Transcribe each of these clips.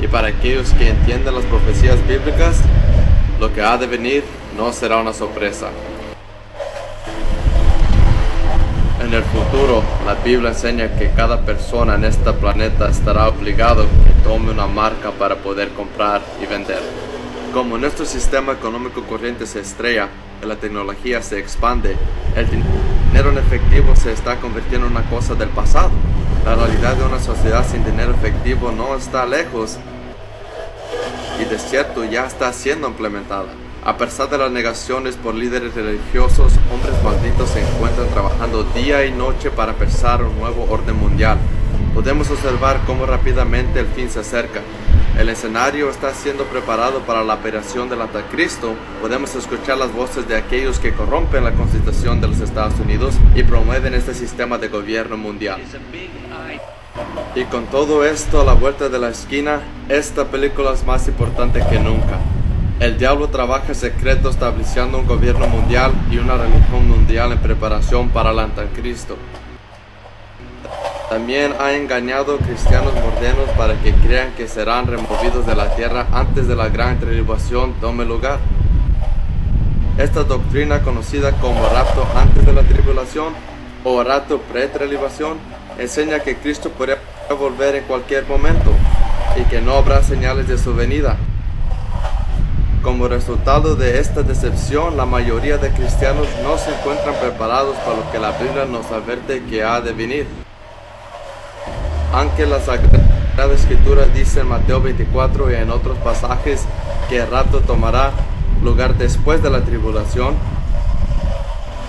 Y para aquellos que entienden las profecías bíblicas, lo que ha de venir no será una sorpresa. En el futuro, la Biblia enseña que cada persona en este planeta estará obligado a que tome una marca para poder comprar y vender. Como nuestro sistema económico corriente se estrella y la tecnología se expande, el dinero en efectivo se está convirtiendo en una cosa del pasado. La realidad de una sociedad sin dinero efectivo no está lejos y de cierto ya está siendo implementada. A pesar de las negaciones por líderes religiosos, hombres malditos se encuentran trabajando día y noche para empezar un nuevo orden mundial. Podemos observar cómo rápidamente el fin se acerca. El escenario está siendo preparado para la aparición del anticristo. Podemos escuchar las voces de aquellos que corrompen la Constitución de los Estados Unidos y promueven este sistema de gobierno mundial. Y con todo esto a la vuelta de la esquina, esta película es más importante que nunca. El diablo trabaja en secreto estableciendo un gobierno mundial y una religión mundial en preparación para el anticristo. También ha engañado a cristianos modernos para que crean que serán removidos de la tierra antes de la gran tribulación tome lugar. Esta doctrina, conocida como rapto antes de la tribulación o rapto pre-tribulación, enseña que Cristo podría volver en cualquier momento y que no habrá señales de su venida. Como resultado de esta decepción, la mayoría de cristianos no se encuentran preparados para lo que la Biblia nos advierte que ha de venir. Aunque la Sagrada Escritura dice en Mateo 24 y en otros pasajes que el rapto tomará lugar después de la tribulación,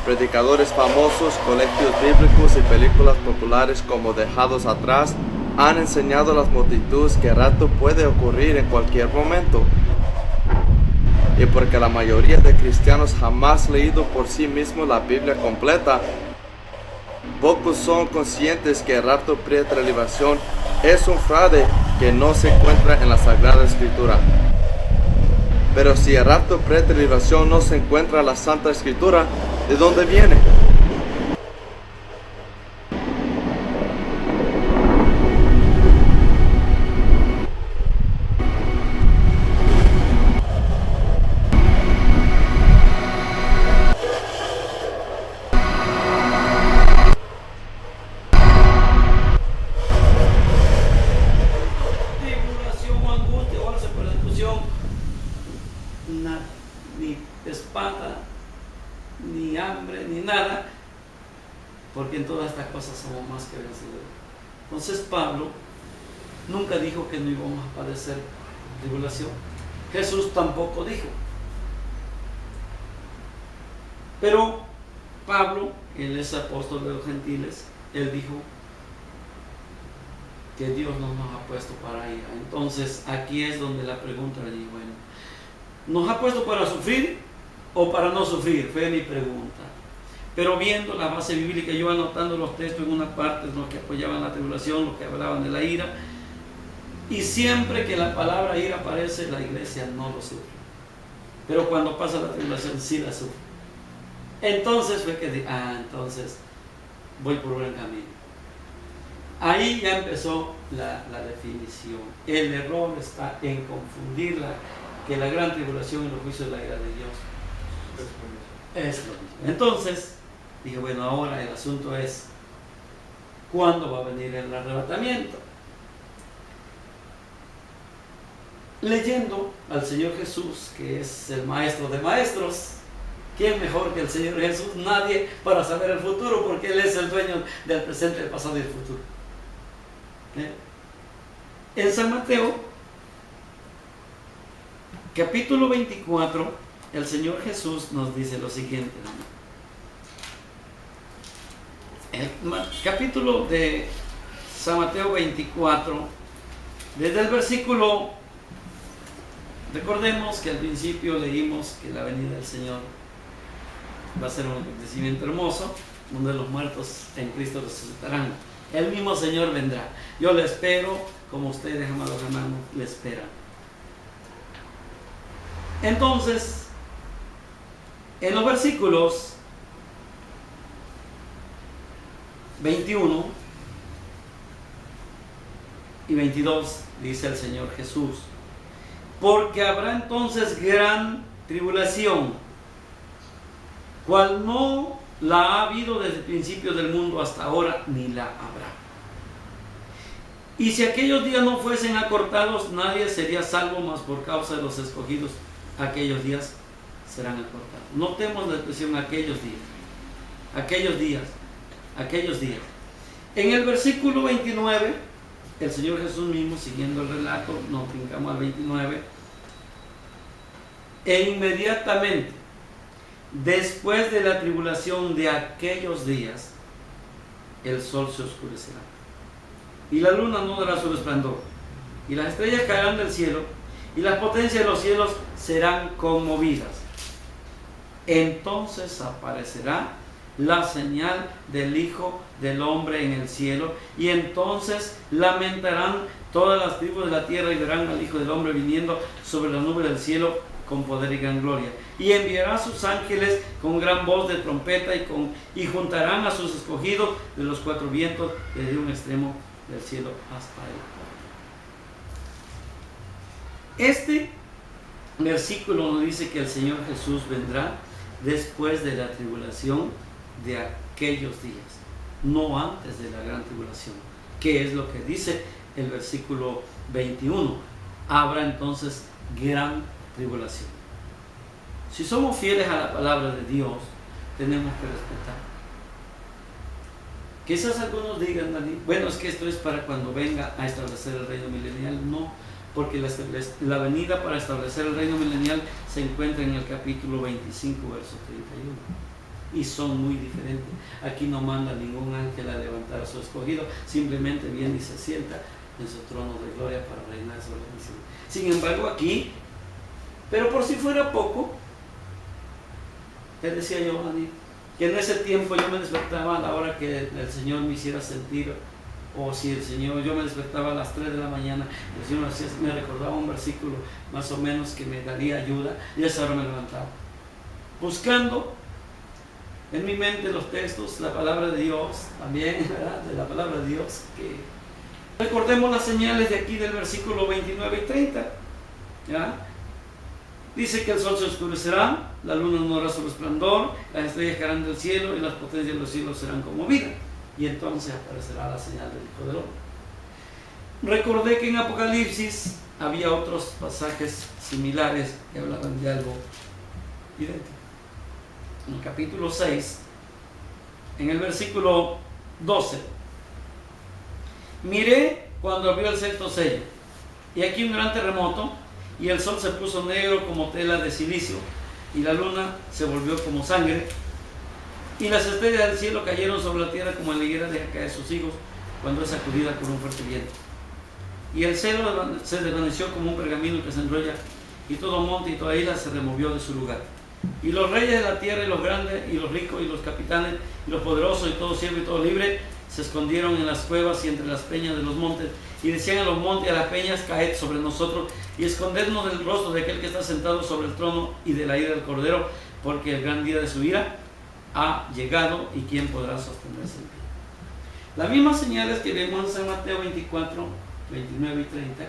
predicadores famosos, colegios bíblicos y películas populares como Dejados Atrás han enseñado a las multitudes que el rapto puede ocurrir en cualquier momento. Y porque la mayoría de cristianos jamás han leído por sí mismos la Biblia completa, pocos son conscientes que el rapto pre-tribulación es un fraude que no se encuentra en la Sagrada Escritura. Pero si el rapto pre-tribulación no se encuentra en la Santa Escritura, ¿de dónde viene? Ni espada, ni hambre, ni nada, porque en todas estas cosas somos más que vencedores. Entonces Pablo nunca dijo que no íbamos a padecer tribulación. Jesús tampoco dijo. Pero Pablo, él es apóstol de los gentiles, él dijo que Dios no nos ha puesto para ira. Entonces aquí es donde la pregunta le digo, bueno, ¿nos ha puesto para sufrir o para no sufrir? Fue mi pregunta. Pero viendo la base bíblica, yo anotando los textos en una parte, los que apoyaban la tribulación, los que hablaban de la ira, y siempre que la palabra ira aparece, la iglesia no lo sufre. Pero cuando pasa la tribulación, sí la sufre. Entonces fue que dije, entonces voy por buen camino. Ahí ya empezó la definición. El error está en confundirla, que la gran tribulación y los juicios de la ira de Dios es lo mismo. Entonces dije, bueno, ahora el asunto es ¿cuándo va a venir el arrebatamiento? Leyendo al Señor Jesús, que es el maestro de maestros, ¿quién mejor que el Señor Jesús? Nadie para saber el futuro, porque Él es el dueño del presente, del pasado y del futuro. En San Mateo capítulo 24, el Señor Jesús nos dice lo siguiente. El capítulo de San Mateo 24, desde el versículo, recordemos que al principio leímos que la venida del Señor va a ser un acontecimiento hermoso, donde los muertos en Cristo resucitarán. El mismo Señor vendrá. Yo le espero, como ustedes, amados hermanos, le esperan. Entonces, en los versículos 21 y 22 dice el Señor Jesús: porque habrá entonces gran tribulación, cual no la ha habido desde el principio del mundo hasta ahora, ni la habrá. Y si aquellos días no fuesen acortados, nadie sería salvo, mas por causa de los escogidos, aquellos días serán acortados. Notemos la expresión aquellos días, aquellos días, aquellos días. En el versículo 29, el Señor Jesús mismo, siguiendo el relato, nos brincamos al 29, e inmediatamente después de la tribulación de aquellos días, el sol se oscurecerá, y la luna no dará su resplandor, y las estrellas caerán del cielo, y las potencias de los cielos serán conmovidas. Entonces aparecerá la señal del Hijo del Hombre en el cielo, y entonces lamentarán todas las tribus de la tierra y verán al Hijo del Hombre viniendo sobre la nube del cielo con poder y gran gloria. Y enviará a sus ángeles con gran voz de trompeta y juntarán a sus escogidos de los cuatro vientos, desde un extremo del cielo hasta el otro. Este versículo nos dice que el Señor Jesús vendrá después de la tribulación de aquellos días, no antes de la gran tribulación, que es lo que dice el versículo 21. Habrá entonces gran tribulación. Si somos fieles a la palabra de Dios, tenemos que respetar. Quizás algunos digan, bueno, es que esto es para cuando venga a establecer el reino milenial. No, porque la venida para establecer el reino milenial se encuentra en el capítulo 25, verso 31. Y son muy diferentes. Aquí no manda ningún ángel a levantar a su escogido, simplemente viene y se sienta en su trono de gloria para reinar sobre la nación. Sin embargo, aquí, pero por si fuera poco, te decía yo, Dani, que en ese tiempo yo me despertaba a la hora que el Señor me hiciera sentir, o si el Señor, yo me despertaba a las 3 de la mañana, el Señor me recordaba un versículo más o menos que me daría ayuda, y a esa hora me levantaba, buscando en mi mente los textos, la palabra de Dios, también, ¿verdad? De la palabra de Dios, que recordemos las señales de aquí del versículo 29 y 30, ¿ya? Dice que el sol se oscurecerá, la luna no dará su resplandor, las estrellas caerán del cielo y las potencias de los cielos serán conmovidas. Y entonces aparecerá la señal del Hijo del Hombre. Recordé que en Apocalipsis había otros pasajes similares que hablaban de algo idéntico. En el capítulo 6, en el versículo 12, miré cuando abrió el sexto sello, y aquí un gran terremoto, y el sol se puso negro como tela de silicio, y la luna se volvió como sangre, y las estrellas del cielo cayeron sobre la tierra como la higuera deja caer sus higos cuando es sacudida por un fuerte viento. Y el cielo se desvaneció como un pergamino que se enrolla, y todo monte y toda isla se removió de su lugar. Y los reyes de la tierra, y los grandes, y los ricos, y los capitanes, y los poderosos, y todo siervo y todo libre, se escondieron en las cuevas y entre las peñas de los montes, y decían a los montes y a las peñas: caed sobre nosotros, y escondednos del rostro de aquel que está sentado sobre el trono y de la ira del Cordero, porque el gran día de su ira ha llegado, y quién podrá sostenerse en pie. Las mismas señales que vemos en San Mateo 24, 29 y 30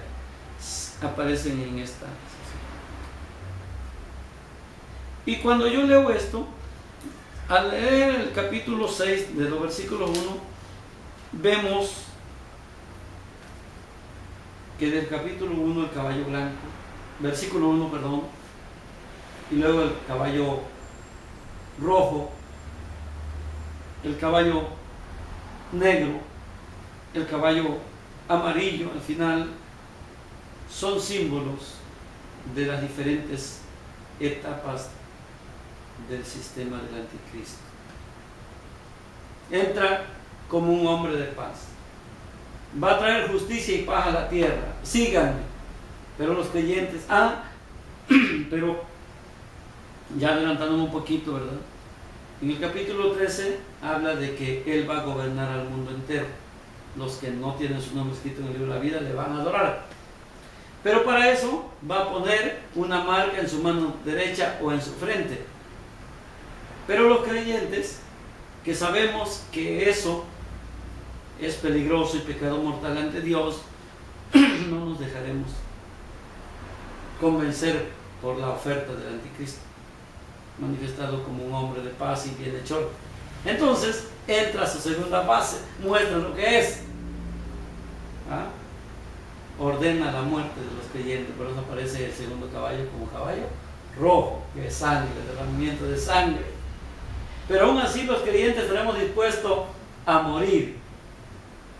aparecen en esta sección. Y cuando yo leo esto, al leer el capítulo 6 de los versículos 1, vemos que del capítulo 1 el caballo blanco, versículo 1, perdón, y luego el caballo rojo, el caballo negro, el caballo amarillo al final, son símbolos de las diferentes etapas del sistema del anticristo. Entra como un hombre de paz, va a traer justicia y paz a la tierra, síganme. Pero los creyentes, pero ya adelantándonos un poquito, ¿verdad? En el capítulo 13 habla de que Él va a gobernar al mundo entero. Los que no tienen su nombre escrito en el libro de la vida le van a adorar. Pero para eso va a poner una marca en su mano derecha o en su frente. Pero los creyentes, que sabemos que eso es peligroso y pecado mortal ante Dios, no nos dejaremos convencer por la oferta del anticristo, manifestado como un hombre de paz y bienhechor. Entonces entra a su segunda fase, muestra lo que es. ¿Ah? Ordena la muerte de los creyentes. Por eso aparece el segundo caballo como caballo rojo, que es sangre, derramamiento de sangre. Pero aún así los creyentes estaremos dispuestos a morir.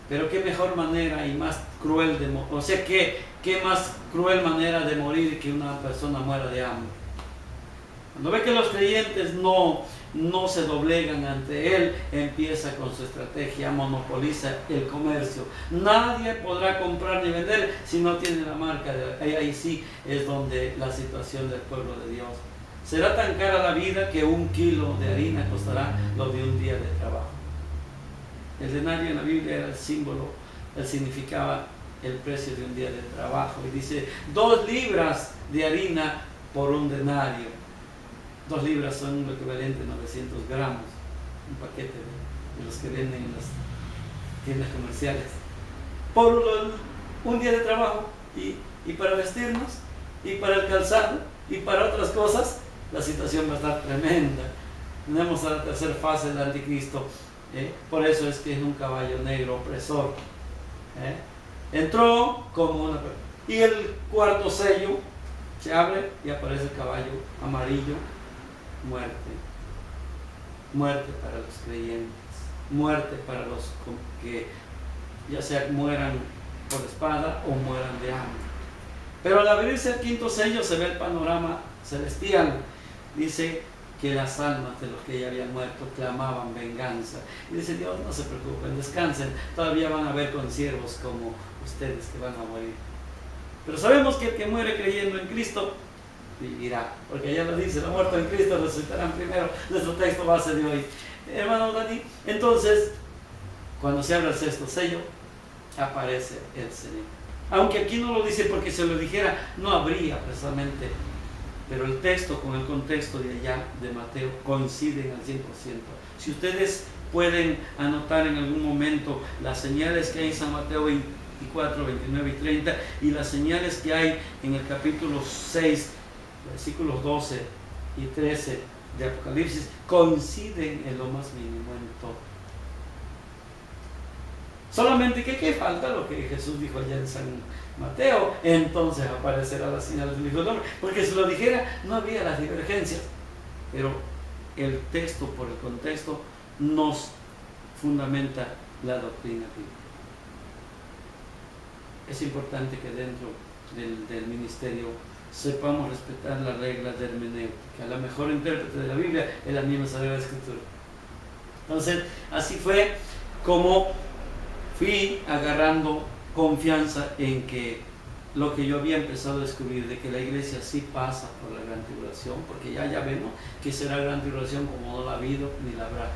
Pero qué mejor manera y más cruel de morir. O sea, qué más cruel manera de morir que una persona muera de hambre. Cuando ve que los creyentes no se doblegan ante él, empieza con su estrategia, monopoliza el comercio. Nadie podrá comprar ni vender si no tiene la marca de... Ahí sí es donde la situación del pueblo de Dios. Será tan cara la vida que 1 kilo de harina costará lo de un día de trabajo. El denario en la Biblia era el símbolo, significaba el precio de un día de trabajo. Y dice 2 libras de harina por 1 denario. 2 libras son lo equivalente a 900 gramos. Un paquete de los que venden en las tiendas comerciales. Por un día de trabajo. Y para vestirnos, y para el calzado, y para otras cosas, la situación va a estar tremenda. Tenemos a la tercera fase del anticristo. Por eso es que es un caballo negro opresor. Entró como una... Y el cuarto sello se abre y aparece el caballo amarillo. Muerte. Muerte para los creyentes. Muerte para los que ya sea mueran por espada o mueran de hambre. Pero al abrirse el quinto sello se ve el panorama celestial. Dice que las almas de los que ya habían muerto clamaban venganza. Y dice Dios, no se preocupen, descansen, todavía van a haber consiervos como ustedes que van a morir. Pero sabemos que el que muere creyendo en Cristo vivirá, porque ya lo dice, los muertos en Cristo resucitarán primero, nuestro texto base de hoy. Hermano Dani, entonces, cuando se abre el sexto sello, aparece el Señor. Aunque aquí no lo dice porque si lo dijera, no habría precisamente. Pero el texto con el contexto de allá de Mateo coinciden al 100%. Si ustedes pueden anotar en algún momento las señales que hay en San Mateo 24, 29 y 30 y las señales que hay en el capítulo 6, versículos 12 y 13 de Apocalipsis, coinciden en lo más mínimo en todo. Solamente que ¿qué falta? Lo que Jesús dijo allá en San Mateo, entonces aparecerá la señal del Hijo del Hombre, porque si lo dijera no había las divergencias, pero el texto por el contexto nos fundamenta la doctrina bíblica. Es importante que dentro del ministerio sepamos respetar las reglas de hermenéutica. La mejor intérprete de la Biblia es la misma Sagrada Escritura. Entonces así fue como fui agarrando confianza en que lo que yo había empezado a descubrir, de que la iglesia sí pasa por la gran tribulación, porque ya vemos que será gran tribulación como no la ha habido ni la habrá.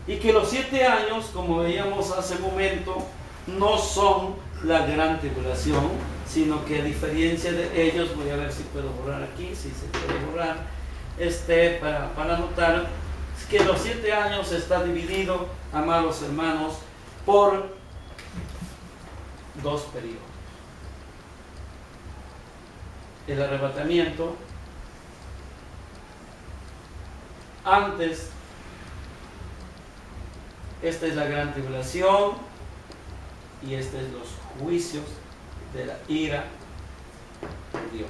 Y que los 7 años, como veíamos hace un momento, no son la gran tribulación, sino que a diferencia de ellos, voy a ver si puedo borrar aquí, si se puede borrar, para anotar que los 7 años está dividido, amados hermanos, por 2 periodos. El arrebatamiento, antes, esta es la gran tribulación y estos es los juicios de la ira de Dios.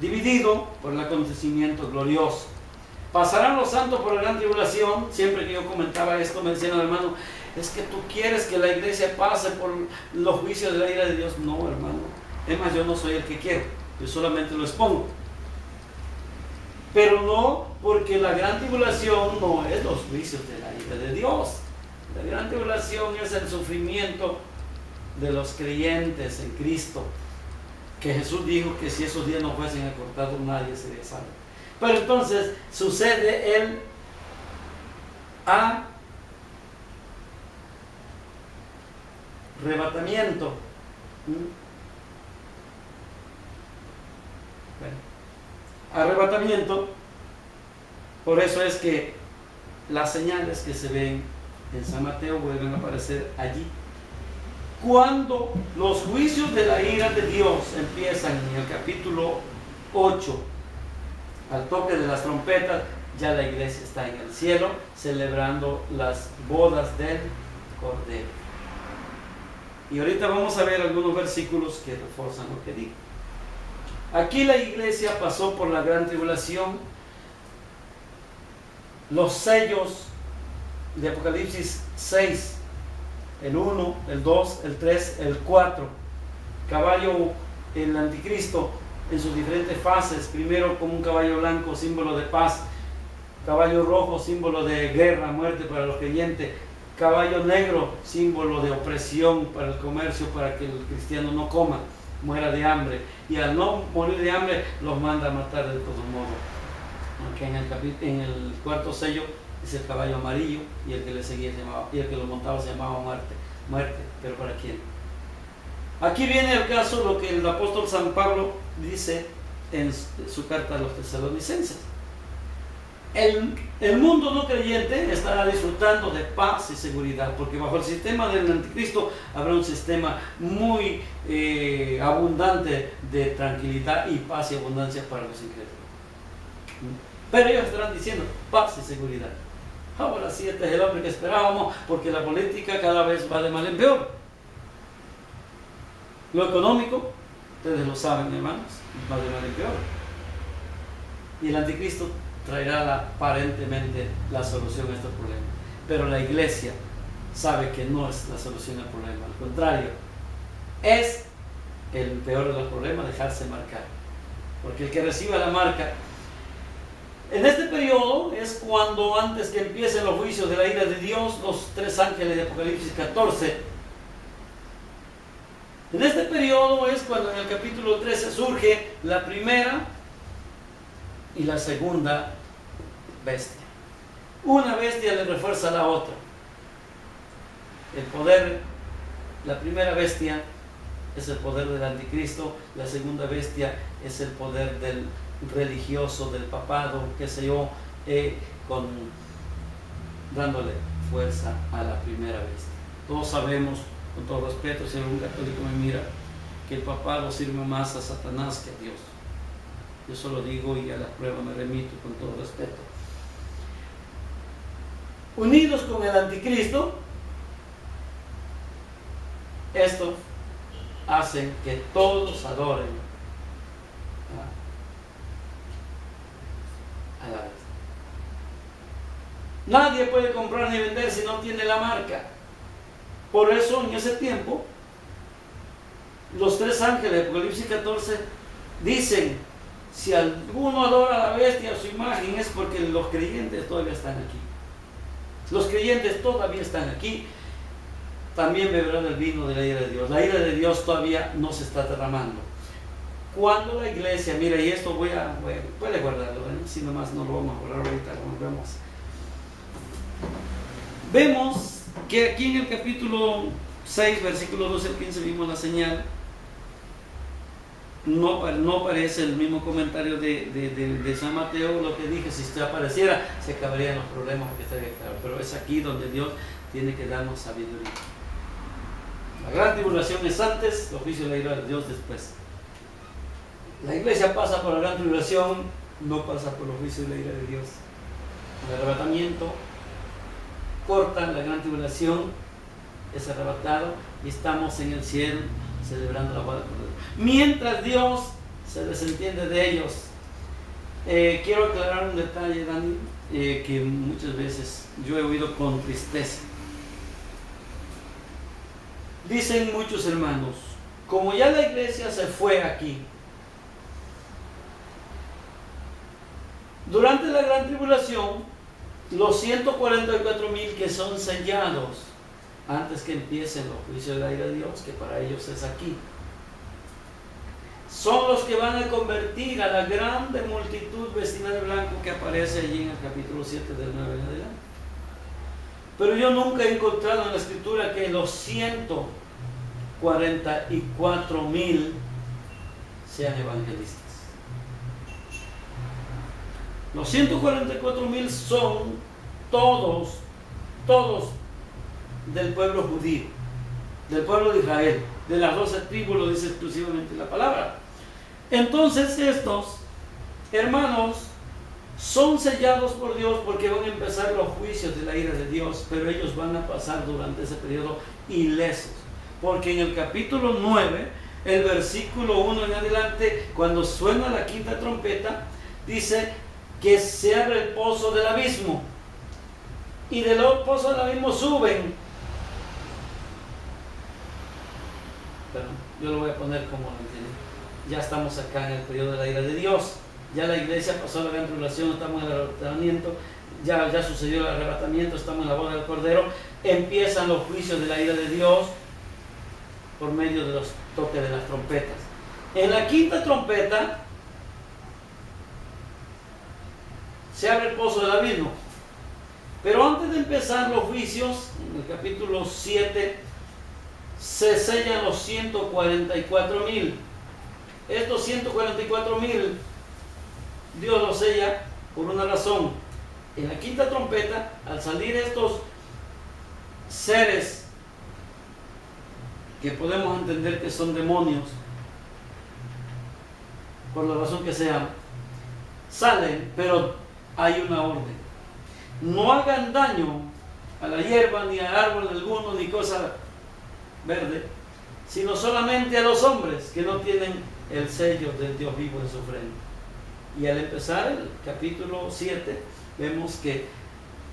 Dividido por el acontecimiento glorioso. Pasarán los santos por la gran tribulación. Siempre que yo comentaba esto me decían, hermano, es que tú quieres que la iglesia pase por los juicios de la ira de Dios. No, hermano. Es más, yo no soy el que quiero. Yo solamente lo expongo. Pero no, porque la gran tribulación no es los juicios de la ira de Dios. La gran tribulación es el sufrimiento de los creyentes en Cristo. Que Jesús dijo que si esos días no fuesen acortados, nadie sería salvo. Pero entonces sucede el arrebatamiento. Arrebatamiento. Por eso es que las señales que se ven en San Mateo vuelven a aparecer allí. Cuando los juicios de la ira de Dios empiezan en el capítulo 8, al toque de las trompetas, ya la iglesia está en el cielo celebrando las bodas del Cordero. Y ahorita vamos a ver algunos versículos que refuerzan lo que digo. Aquí la iglesia pasó por la gran tribulación. Los sellos de Apocalipsis 6, el 1, el 2, el 3, el 4. Caballo, el anticristo en sus diferentes fases. Primero como un caballo blanco, símbolo de paz. Caballo rojo, símbolo de guerra, muerte para los creyentes. Caballo negro, símbolo de opresión para el comercio, para que el cristiano no coma, muera de hambre. Y al no morir de hambre, los manda a matar de todo modo. Aunque en el cuarto sello es el caballo amarillo, y el que le seguía se llamaba, y el que lo montaba se llamaba muerte. ¿Pero para quién? Aquí viene el caso, lo que el apóstol San Pablo dice en su carta a los tesalonicenses. El mundo no creyente estará disfrutando de paz y seguridad, porque bajo el sistema del anticristo habrá un sistema muy abundante de tranquilidad y paz y abundancia para los incrédulos. Pero ellos estarán diciendo paz y seguridad. Ahora sí, este es el hombre que esperábamos, porque la política cada vez va de mal en peor. Lo económico, ustedes lo saben, hermanos, va de mal en peor. Y el anticristo traerá aparentemente la solución a estos problemas. Pero la iglesia sabe que no es la solución al problema. Al contrario, es el peor de los problemas dejarse marcar. Porque el que reciba la marca, en este periodo es cuando, antes que empiecen los juicios de la ira de Dios, los tres ángeles de Apocalipsis 14, en este periodo es cuando en el capítulo 13 surge la primera y la segunda bestia. Una bestia le refuerza a la otra. El poder, la primera bestia es el poder del anticristo, la segunda bestia es el poder del religioso, del papado, qué sé yo, dándole fuerza a la primera bestia. Todos sabemos, con todo respeto, si algún católico me mira, que el papado sirve más a Satanás que a Dios. Yo solo digo y a la prueba me remito con todo respeto. Unidos con el anticristo, esto hace que todos adoren a la vez. Nadie puede comprar ni vender si no tiene la marca. Por eso en ese tiempo los tres ángeles de Apocalipsis 14 dicen: si alguno adora a la bestia o su imagen, es porque los creyentes todavía están aquí. Los creyentes todavía están aquí. También beberán el vino de la ira de Dios. La ira de Dios todavía no se está derramando. Cuando la iglesia, mira, y esto puede guardarlo, si nomás no lo vamos a guardar ahorita, como vemos. Vemos que aquí en el capítulo 6, versículo 12 al 15, vimos la señal. No parece el mismo comentario de San Mateo. Lo que dije, si usted apareciera, se acabarían los problemas, porque estaría claro. Pero es aquí donde Dios tiene que darnos sabiduría. La gran tribulación es antes, los juicios de la ira de Dios después. La iglesia pasa por la gran tribulación, no pasa por los juicios de la ira de Dios. El arrebatamiento corta la gran tribulación, es arrebatado y estamos en el cielo celebrando la boda del Cordero. Mientras Dios se desentiende de ellos. Quiero aclarar un detalle, Dani, que muchas veces yo he oído con tristeza. Dicen muchos hermanos, como ya la iglesia se fue aquí, durante la gran tribulación, los 144,000 que son sellados antes que empiecen los juicios de la ira de Dios, que para ellos es aquí, son los que van a convertir a la grande multitud vestida de blanco que aparece allí en el capítulo 7 del 9 en adelante. Pero yo nunca he encontrado en la escritura que los 144,000 sean evangelistas. Los 144,000 son todos del pueblo judío. del pueblo de Israel, de las 12 tribus, lo dice exclusivamente la palabra. Entonces estos hermanos son sellados por Dios porque van a empezar los juicios de la ira de Dios, pero ellos van a pasar durante ese periodo ilesos, porque en el capítulo 9, el versículo 1 en adelante, cuando suena la quinta trompeta, dice que se abre el pozo del abismo, y del pozo del abismo suben. Pero yo lo voy a poner como lo entiendo. Ya estamos acá en el periodo de la ira de Dios. Ya la iglesia pasó la gran tribulación, estamos en el arrebatamiento, ya sucedió el arrebatamiento, estamos en la boda del Cordero. Empiezan los juicios de la ira de Dios por medio de los toques de las trompetas. En la quinta trompeta se abre el pozo del abismo. Pero antes de empezar los juicios, en el capítulo 7, se sellan los 144,000. Estos 144,000, Dios los sella por una razón. En la quinta trompeta, al salir estos seres que podemos entender que son demonios, por la razón que sea, salen, pero hay una orden: no hagan daño a la hierba, ni a árbol alguno, ni cosa verde, sino solamente a los hombres que no tienen el sello del Dios vivo en su frente. Y al empezar el capítulo 7, vemos que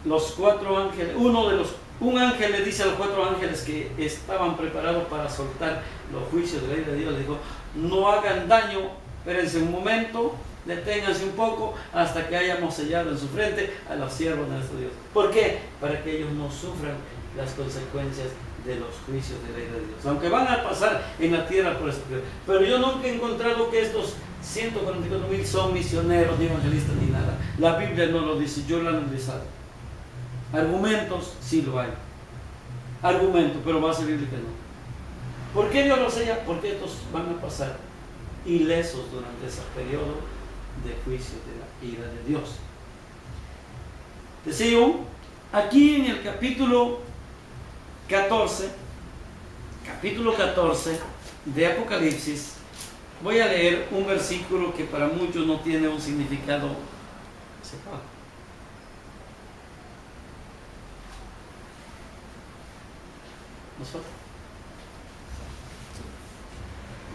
los 4 ángeles, un ángel le dice a los 4 ángeles que estaban preparados para soltar los juicios de la ira de Dios, le dijo: no hagan daño, espérense un momento, deténganse un poco hasta que hayamos sellado en su frente a los siervos de nuestro Dios. ¿Por qué? Para que ellos no sufran las consecuencias de los juicios de la ira de Dios, aunque van a pasar en la tierra por eso. Pero yo nunca he encontrado que estos 144,000 son misioneros, ni evangelistas, ni nada. La Biblia no lo dice, yo lo he analizado. Argumentos sí lo hay, argumentos, pero va a ser bíblico que no. ¿Por qué Dios los sella? Porque estos van a pasar ilesos durante ese periodo de juicio de la ira de Dios. Decía yo, aquí en el capítulo 14 de Apocalipsis, voy a leer un versículo que para muchos no tiene un significado.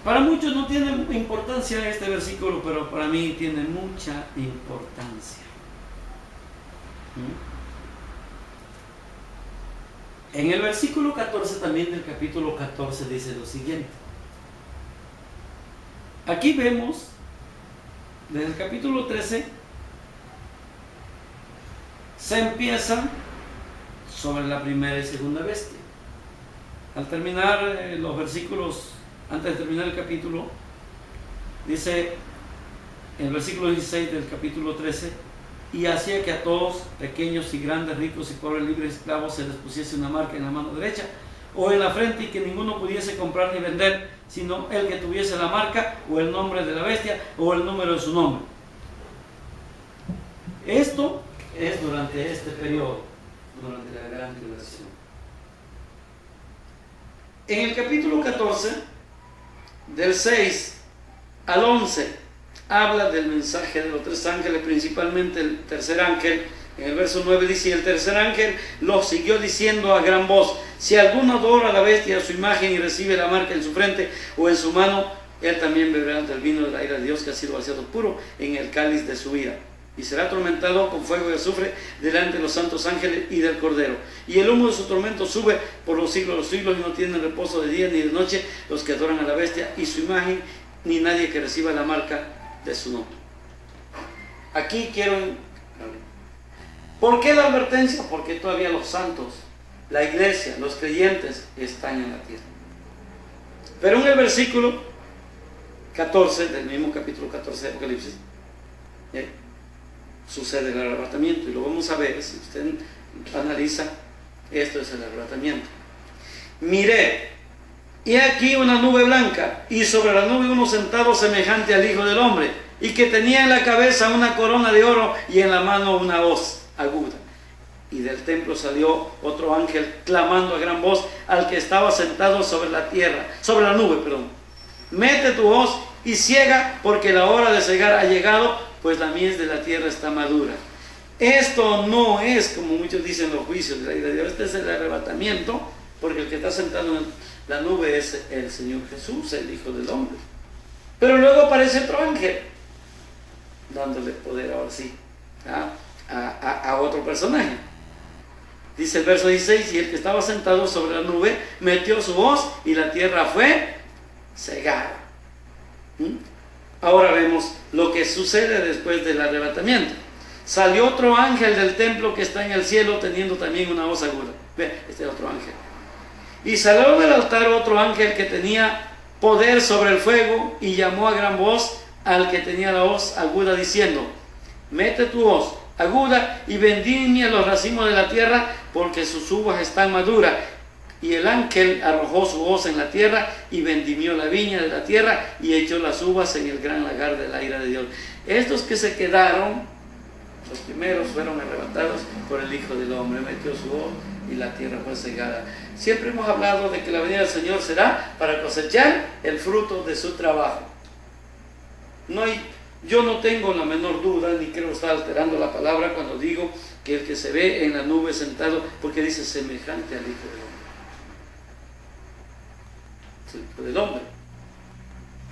Para muchos no tiene importancia este versículo, pero para mí tiene mucha importancia. En el versículo 14 también del capítulo 14 dice lo siguiente. Aquí vemos, desde el capítulo 13, se empieza sobre la primera y segunda bestia. Al terminar los versículos, antes de terminar el capítulo, dice en el versículo 16 del capítulo 13: y hacía que a todos, pequeños y grandes, ricos y pobres, libres y esclavos, se les pusiese una marca en la mano derecha o en la frente, y que ninguno pudiese comprar ni vender, sino el que tuviese la marca o el nombre de la bestia o el número de su nombre. Esto es durante este periodo, durante la gran tribulación. En el capítulo 14, del 6 al 11, habla del mensaje de los 3 ángeles, principalmente el tercer ángel. En el verso 9 dice: y el tercer ángel los siguió diciendo a gran voz: si alguno adora a la bestia, a su imagen, y recibe la marca en su frente o en su mano, él también beberá del vino de la ira de Dios, que ha sido vaciado puro en el cáliz de su ira, y será atormentado con fuego y azufre delante de los santos ángeles y del Cordero. Y el humo de su tormento sube por los siglos de los siglos, y no tienen reposo de día ni de noche los que adoran a la bestia y su imagen, ni nadie que reciba la marca de su nombre. Aquí quiero... ¿Por qué la advertencia? Porque todavía los santos, la iglesia, los creyentes están en la tierra. Pero en el versículo 14 del mismo capítulo 14 de Apocalipsis, sucede el arrebatamiento, y lo vamos a ver. Si usted analiza, esto es el arrebatamiento. Miré, y aquí una nube blanca, y sobre la nube uno sentado semejante al Hijo del Hombre, y que tenía en la cabeza una corona de oro y en la mano una hoz aguda. Y del templo salió otro ángel clamando a gran voz al que estaba sentado sobre la tierra, sobre la nube, perdón. Mete tu hoz y ciega, porque la hora de cegar ha llegado, pues la mies de la tierra está madura. Esto no es, como muchos dicen, los juicios de la ira de Dios. Este es el arrebatamiento, porque el que está sentado en la nube es el Señor Jesús, el Hijo del Hombre. Pero luego aparece otro ángel, dándole poder ahora sí a otro personaje. Dice el verso 16, y el que estaba sentado sobre la nube metió su hoz y la tierra fue cegada. Ahora vemos lo que sucede después del arrebatamiento. Salió otro ángel del templo que está en el cielo teniendo también una hoz aguda. Ve, este es otro ángel. Y salió del altar otro ángel que tenía poder sobre el fuego y llamó a gran voz al que tenía la hoz aguda diciendo: mete tu hoz aguda y vendimia los racimos de la tierra, porque sus uvas están maduras. Y el ángel arrojó su hoz en la tierra y vendimió la viña de la tierra y echó las uvas en el gran lagar de la ira de Dios. Estos que se quedaron, los primeros, fueron arrebatados por el Hijo del Hombre. Metió su hoz y la tierra fue cegada. Siempre hemos hablado de que la venida del Señor será para cosechar el fruto de su trabajo. Yo no tengo la menor duda, ni creo estar alterando la palabra cuando digo que el que se ve en la nube sentado, porque dice semejante al Hijo del Hombre. Es el Hijo del Hombre.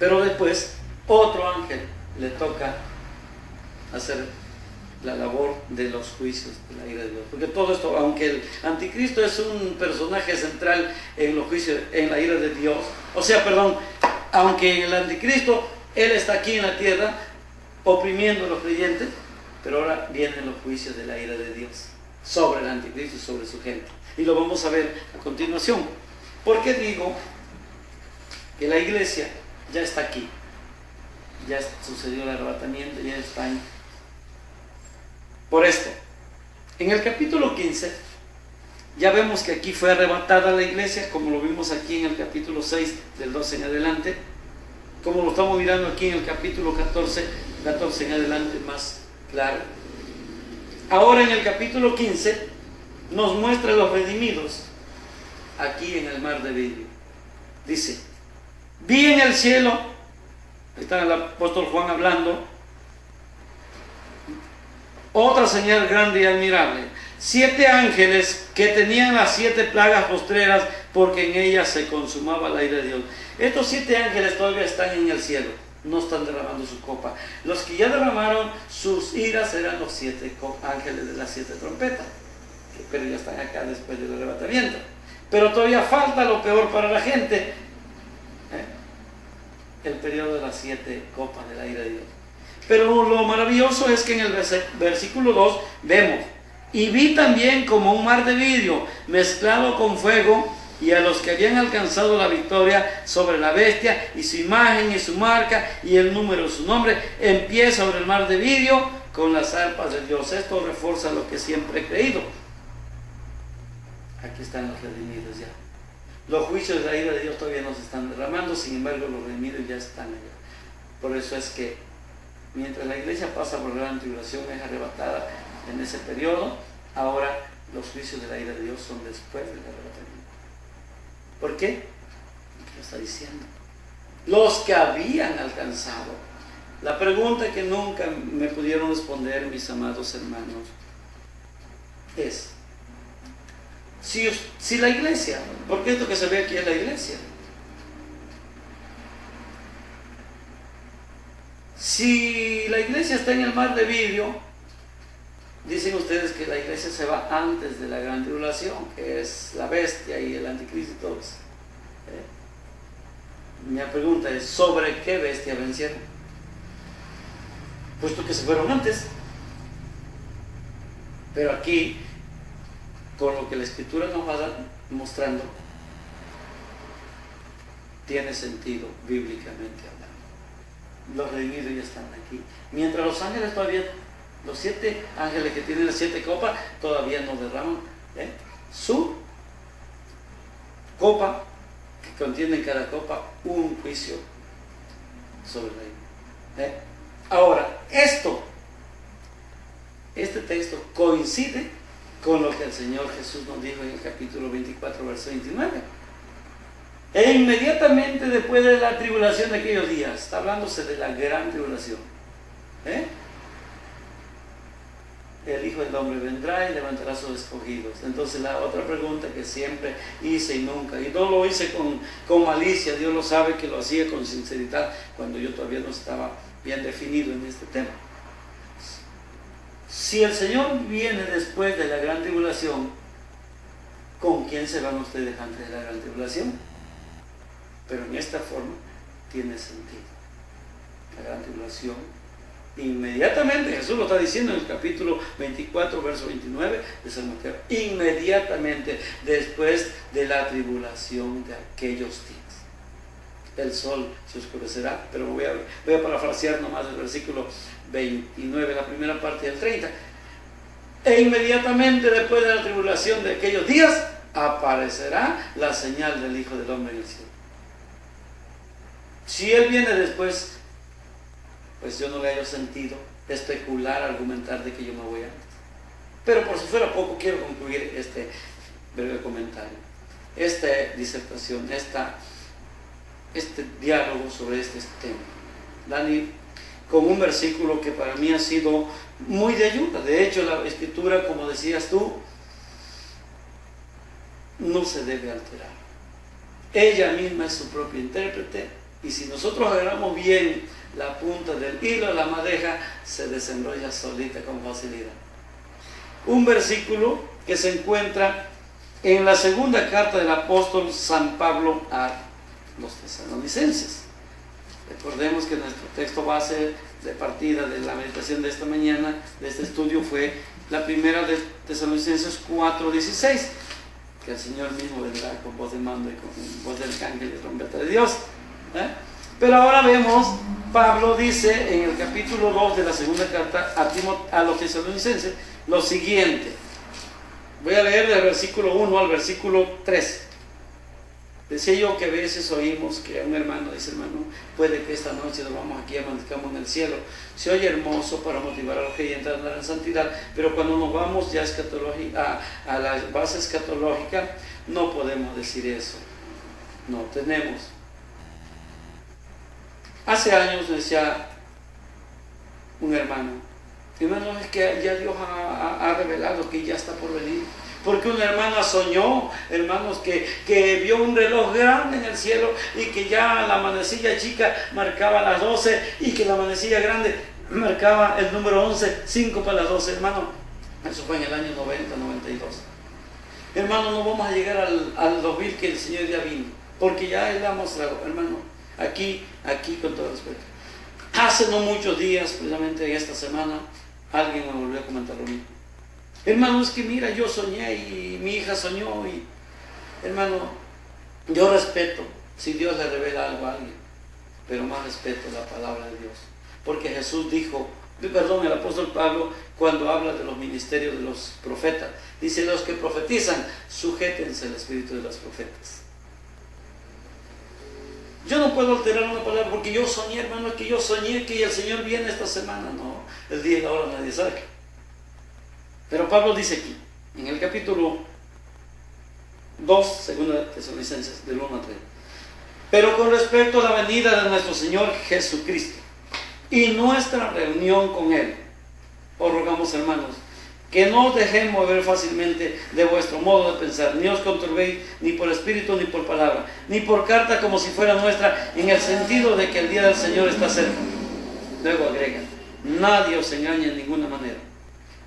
Pero después, otro ángel le toca hacer la labor de los juicios de la ira de Dios. Porque todo esto, aunque el anticristo es un personaje central en los juicios, en la ira de Dios, aunque el anticristo, él está aquí en la tierra, oprimiendo a los creyentes, pero ahora vienen los juicios de la ira de Dios sobre el anticristo y sobre su gente. Y lo vamos a ver a continuación. ¿Por qué digo que la iglesia ya está aquí? Ya sucedió el arrebatamiento, ya está ahí. Por esto, en el capítulo 15, ya vemos que aquí fue arrebatada la iglesia, como lo vimos aquí en el capítulo 6, del 12 en adelante, como lo estamos mirando aquí en el capítulo 14 en adelante, más claro. Ahora en el capítulo 15 nos muestra los redimidos aquí en el mar de vidrio. Dice: vi en el cielo, está el apóstol Juan hablando, otra señal grande y admirable, 7 ángeles que tenían las 7 plagas postreras, porque en ellas se consumaba la ira de Dios. Estos 7 ángeles todavía están en el cielo, no están derramando su copa. Los que ya derramaron sus iras eran los 7 ángeles de las 7 trompetas, pero ya están acá después del arrebatamiento. Pero todavía falta lo peor para la gente, el periodo de las 7 copas de la ira de Dios. Pero lo maravilloso es que en el versículo 2 vemos: y vi también como un mar de vidrio mezclado con fuego, y a los que habían alcanzado la victoria sobre la bestia y su imagen y su marca y el número de su nombre, en pie sobre el mar de vidrio con las arpas de Dios. Esto refuerza lo que siempre he creído. Aquí están los redimidos ya. Los juicios de la ira de Dios todavía no se están derramando, sin embargo los redimidos ya están allá. Por eso es que mientras la iglesia pasa por la gran tribulación, es arrebatada en ese periodo, ahora los juicios de la ira de Dios son después del arrebatamiento. ¿Por qué? Lo está diciendo. Los que habían alcanzado. La pregunta que nunca me pudieron responder, mis amados hermanos, es: si la iglesia, porque esto que se ve aquí es la iglesia, si la iglesia está en el mar de vidrio, dicen ustedes que la iglesia se va antes de la gran tribulación, que es la bestia y el anticristo y todo eso. Mi pregunta es: ¿sobre qué bestia vencieron? Puesto que se fueron antes. Pero aquí, con lo que la escritura nos va mostrando, tiene sentido bíblicamente hablando. Los redimidos ya están aquí. Mientras los ángeles todavía, los 7 ángeles que tienen las 7 copas, todavía no derraman su copa, que contiene en cada copa un juicio sobre la ira. Ahora, este texto coincide con lo que el Señor Jesús nos dijo en el capítulo 24, verso 29. E inmediatamente después de la tribulación de aquellos días, está hablándose de la gran tribulación, el Hijo del Hombre vendrá y levantará a sus escogidos. Entonces la otra pregunta que siempre hice y nunca, y no lo hice con malicia, Dios lo sabe que lo hacía con sinceridad cuando yo todavía no estaba bien definido en este tema. Si el Señor viene después de la gran tribulación, ¿con quién se van ustedes antes de la gran tribulación? Pero en esta forma tiene sentido. La gran tribulación, inmediatamente, Jesús lo está diciendo en el capítulo 24, verso 29 de San Mateo, inmediatamente después de la tribulación de aquellos días. El sol se oscurecerá, pero voy a parafrasear nomás el versículo 29, la primera parte del 30. E inmediatamente después de la tribulación de aquellos días, aparecerá la señal del Hijo del Hombre en el cielo. Si Él viene después, pues yo no le hallo sentido especular, argumentar de que yo me voy antes. Pero por si fuera poco, quiero concluir este breve comentario, esta disertación, este diálogo sobre este tema, Dani, con un versículo que para mí ha sido muy de ayuda. De hecho, la escritura, como decías tú, no se debe alterar. Ella misma es su propia intérprete, y si nosotros agarramos bien la punta del hilo, la madeja se desenrolla solita con facilidad. Un versículo que se encuentra en la segunda carta del apóstol San Pablo a los tesalonicenses. Recordemos que nuestro texto base de partida de la meditación de esta mañana, de este estudio, fue la primera de Tesalonicenses 4:16, que el Señor mismo vendrá con voz de mando y con voz del ángel y trompeta de Dios. Pero ahora vemos, Pablo dice en el capítulo 2 de la segunda carta a los tesalonicenses lo siguiente. Voy a leer del versículo 1 al versículo 3. Decía yo que a veces oímos que un hermano dice: hermano, puede que esta noche nos vamos aquí, amanezcamos en el cielo. Se oye hermoso para motivar a los creyentes a andar en santidad, pero cuando nos vamos ya a la base escatológica, no podemos decir eso. No tenemos. Hace años decía un hermano, es que ya Dios ha revelado que ya está por venir. Porque una hermana soñó, hermanos, que vio un reloj grande en el cielo y que ya la manecilla chica marcaba las 12 y que la manecilla grande marcaba el número 11, 5 para las 12, hermano. Eso fue en el año 90, 92. Hermano, no vamos a llegar al 2000 que el Señor ya vino, porque ya Él ha mostrado, hermano, aquí con todo respeto. Hace no muchos días, precisamente en esta semana, alguien me volvió a comentar lo mismo. Hermano, es que mira, yo soñé y mi hija soñó y, hermano, yo respeto si Dios le revela algo a alguien, pero más respeto la palabra de Dios. Porque Jesús dijo, el apóstol Pablo, cuando habla de los ministerios de los profetas, dice: los que profetizan, sujétense al espíritu de los profetas. Yo no puedo alterar una palabra porque yo soñé, hermano, es que yo soñé que el Señor viene esta semana. No, el día y la hora nadie sabe. Pero Pablo dice aquí, en el capítulo 2, segunda Tesalonicenses, del 1 al 3. Pero con respecto a la venida de nuestro Señor Jesucristo y nuestra reunión con Él, os rogamos, hermanos, que no os dejéis mover fácilmente de vuestro modo de pensar, ni os conturbéis ni por espíritu ni por palabra, ni por carta como si fuera nuestra, en el sentido de que el día del Señor está cerca. Luego agrega: nadie os engañe en ninguna manera,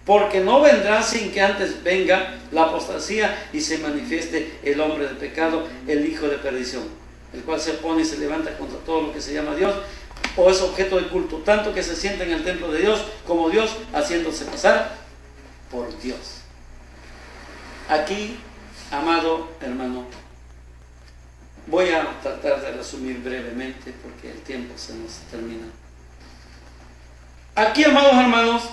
porque no vendrá sin que antes venga la apostasía y se manifieste el hombre de pecado, el hijo de perdición, el cual se opone y se levanta contra todo lo que se llama Dios o es objeto de culto, tanto que se sienta en el templo de Dios como Dios, haciéndose pasar por Dios. Aquí, amado hermano, voy a tratar de resumir brevemente porque el tiempo se nos termina. Aquí, amados hermanos,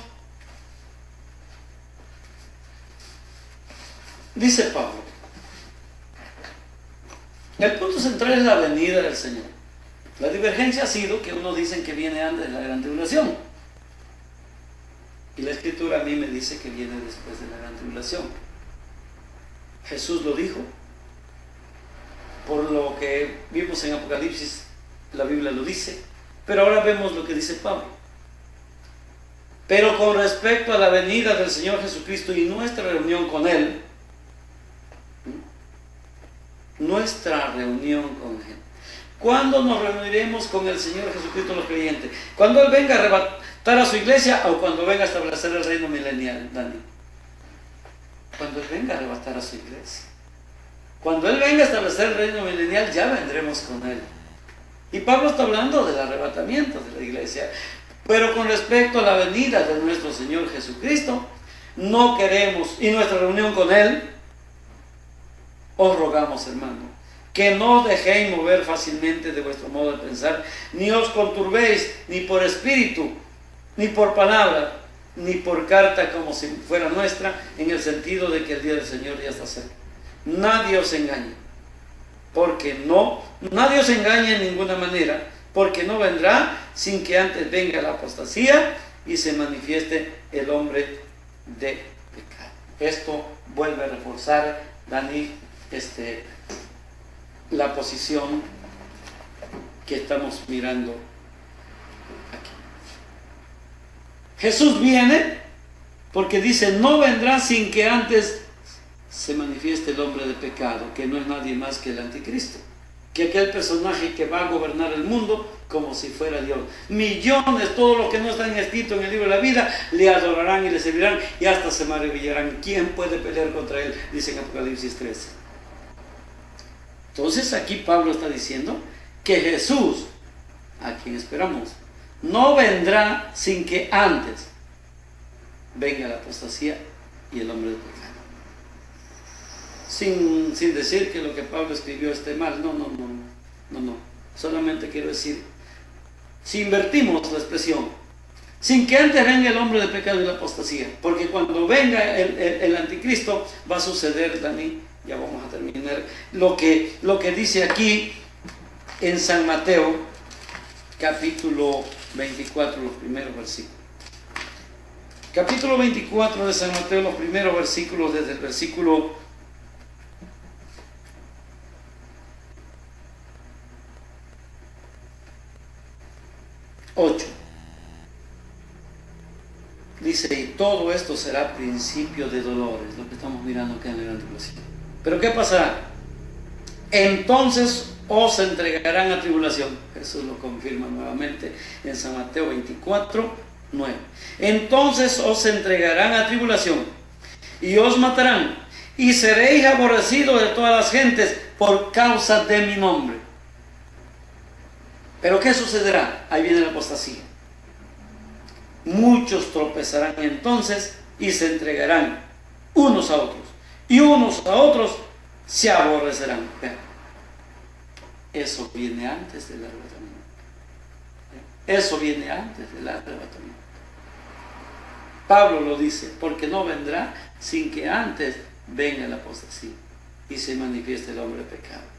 dice Pablo, el punto central es la venida del Señor. La divergencia ha sido que unos dicen que viene antes de la gran tribulación. Y la Escritura a mí me dice que viene después de la gran tribulación. Jesús lo dijo. Por lo que vimos en Apocalipsis, la Biblia lo dice. Pero ahora vemos lo que dice Pablo. Pero con respecto a la venida del Señor Jesucristo y nuestra reunión con Él, ¿cuándo nos reuniremos con el Señor Jesucristo los creyentes? ¿Cuando Él venga a arrebatar a su iglesia o cuando venga a establecer el reino milenial, Dani? Cuando Él venga a arrebatar a su iglesia. Cuando Él venga a establecer el reino milenial, ya vendremos con Él. Y Pablo está hablando del arrebatamiento de la iglesia. Pero con respecto a la venida de nuestro Señor Jesucristo, no queremos, y nuestra reunión con Él, os rogamos, hermano, que no dejéis mover fácilmente de vuestro modo de pensar, ni os conturbéis, ni por espíritu, ni por palabra, ni por carta como si fuera nuestra, en el sentido de que el día del Señor ya está cerca. Nadie os engañe, nadie os engañe en ninguna manera, porque no vendrá sin que antes venga la apostasía y se manifieste el hombre de pecado. Esto vuelve a reforzar, Dani, la posición que estamos mirando aquí. Jesús viene porque dice, no vendrá sin que antes se manifieste el hombre de pecado, que no es nadie más que el anticristo, que aquel personaje que va a gobernar el mundo como si fuera Dios. Millones, todos los que no están escritos en el libro de la vida, le adorarán y le servirán y hasta se maravillarán. ¿Quién puede pelear contra él? Dice en Apocalipsis 13. Entonces aquí Pablo está diciendo que Jesús, a quien esperamos, no vendrá sin que antes venga la apostasía y el hombre de pecado. Sin decir que lo que Pablo escribió esté mal, no. Solamente quiero decir, si invertimos la expresión, sin que antes venga el hombre de pecado y la apostasía, porque cuando venga el anticristo va a suceder, Dani, ya vamos a terminar, lo que dice aquí en San Mateo, capítulo 24, los primeros versículos. Capítulo 24 de San Mateo, los primeros versículos, desde el versículo 8. Dice, y todo esto será principio de dolores, lo que estamos mirando acá en la gran tribulación. Pero ¿qué pasará? Entonces os entregarán a tribulación. Jesús lo confirma nuevamente en San Mateo 24, 9. Entonces os entregarán a tribulación y os matarán y seréis aborrecidos de todas las gentes por causa de mi nombre. Pero ¿qué sucederá? Ahí viene la apostasía. Muchos tropezarán entonces y se entregarán unos a otros, y unos a otros se aborrecerán. Eso viene antes del arrebatamiento. Eso viene antes del arrebatamiento. Pablo lo dice, porque no vendrá sin que antes venga la apostasía y se manifieste el hombre de pecado.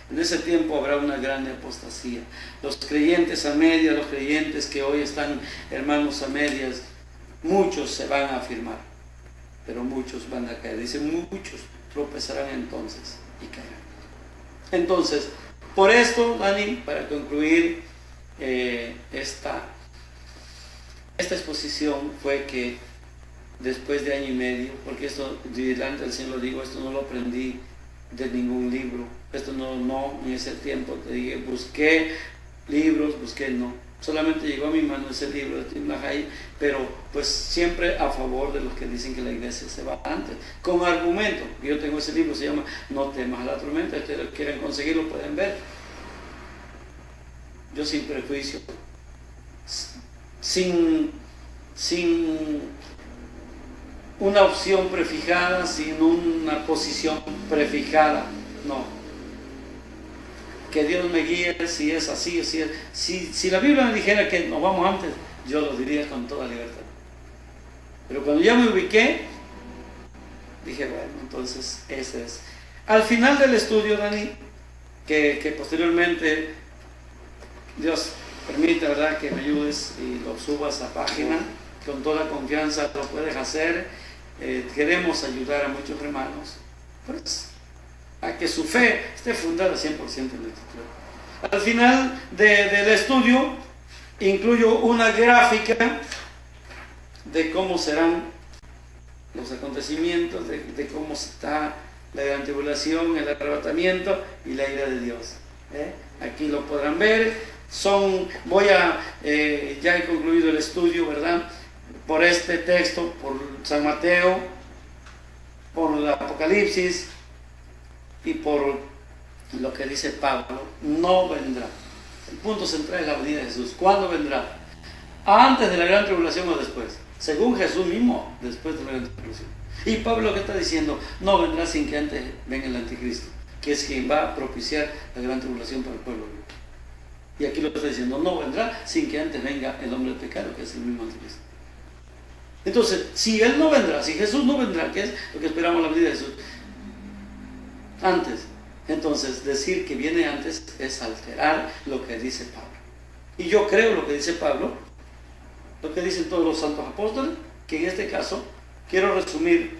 En ese tiempo habrá una gran apostasía. Los creyentes a medias, los creyentes que hoy están hermanos a medias, muchos se van a afirmar, pero muchos van a caer. Dice, muchos tropezarán entonces y caerán. Entonces, por esto, Dani, para concluir esta exposición, fue que después de año y medio, porque esto, delante del Señor lo digo, esto no lo aprendí de ningún libro, esto no en ese tiempo te dije, busqué libros, no, solamente llegó a mi mano ese libro de Tim LaHaye, pero pues siempre a favor de los que dicen que la iglesia se va antes, con argumento. Yo tengo ese libro, se llama No temas a la tormenta, ustedes quieren conseguirlo, pueden ver. Yo sin prejuicio, sin una opción prefijada, sin una posición prefijada, no. Que Dios me guíe si es así o si la Biblia me dijera que nos vamos antes, yo lo diría con toda libertad. Pero cuando ya me ubiqué, dije, bueno, entonces ese es. Al final del estudio, Dani, que posteriormente Dios permite, ¿verdad?, que me ayudes y lo subas a página. con toda confianza lo puedes hacer. Queremos ayudar a muchos hermanos, pues, a que su fe esté fundada 100% en la Escritura. Al final del estudio incluyo una gráfica de cómo serán los acontecimientos, de cómo está la gran tribulación, el arrebatamiento y la ira de Dios. Aquí lo podrán ver. Ya he concluido el estudio, ¿verdad? Por este texto, por San Mateo, por el Apocalipsis y por lo que dice Pablo. No vendrá. El punto central es la venida de Jesús. ¿Cuándo vendrá? ¿Antes de la gran tribulación o después? Según Jesús mismo, después de la gran tribulación. Y Pablo, ¿qué está diciendo? No vendrá sin que antes venga el anticristo, que es quien va a propiciar la gran tribulación para el pueblo. Y aquí lo está diciendo, no vendrá sin que antes venga el hombre del pecado, que es el mismo anticristo. Entonces, si Él no vendrá, si Jesús no vendrá, que es lo que esperamos la venida de Jesús, antes, entonces decir que viene antes es alterar lo que dice Pablo. Y yo creo lo que dice Pablo, lo que dicen todos los santos apóstoles, que en este caso quiero resumir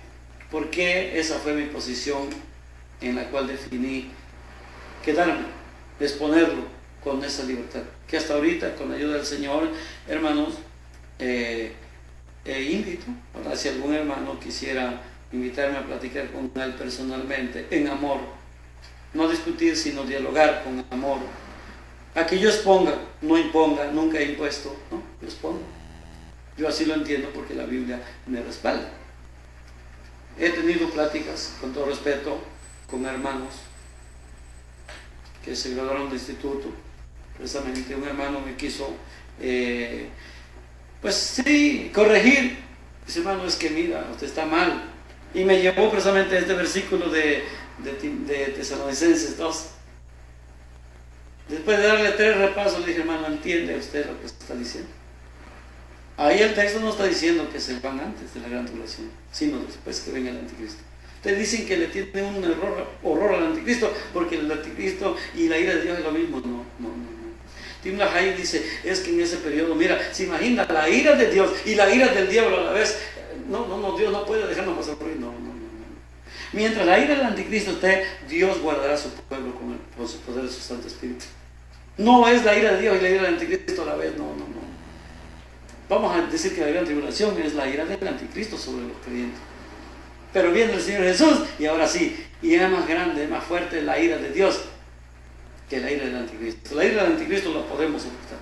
por qué esa fue mi posición en la cual definí quedarme, exponerlo con esa libertad. Que hasta ahorita, con la ayuda del Señor, hermanos, invito, ¿verdad? Si algún hermano quisiera invitarme a platicar con él personalmente, en amor, no discutir, sino dialogar con amor, a que yo exponga, no imponga, nunca he impuesto, ¿no? Yo expongo. Yo así lo entiendo porque la Biblia me respalda. He tenido pláticas, con todo respeto, con hermanos que se graduaron de instituto. Precisamente un hermano me quiso, pues sí, corregir. Dice, hermano, es que mira, usted está mal. Y me llevó precisamente este versículo de Tesalonicenses 2. Después de darle 3 repasos, le dije, hermano, ¿entiende usted lo que está diciendo? Ahí el texto no está diciendo que se van antes de la gran tribulación, sino después que venga el anticristo. Ustedes dicen que le tienen un horror al anticristo, porque el anticristo y la ira de Dios es lo mismo. No. Tim LaHaye dice, es que en ese periodo, mira, se imagina la ira de Dios y la ira del diablo a la vez. No, Dios no puede dejarnos pasar por ahí. No. Mientras la ira del anticristo esté, Dios guardará a su pueblo con su poder de su Santo Espíritu. No es la ira de Dios y la ira del anticristo a la vez, no. Vamos a decir que la gran tribulación es la ira del anticristo sobre los creyentes. Pero viene el Señor Jesús y ahora sí, y es más grande, más fuerte la ira de Dios que la ira del anticristo. La ira del anticristo la podemos soportar,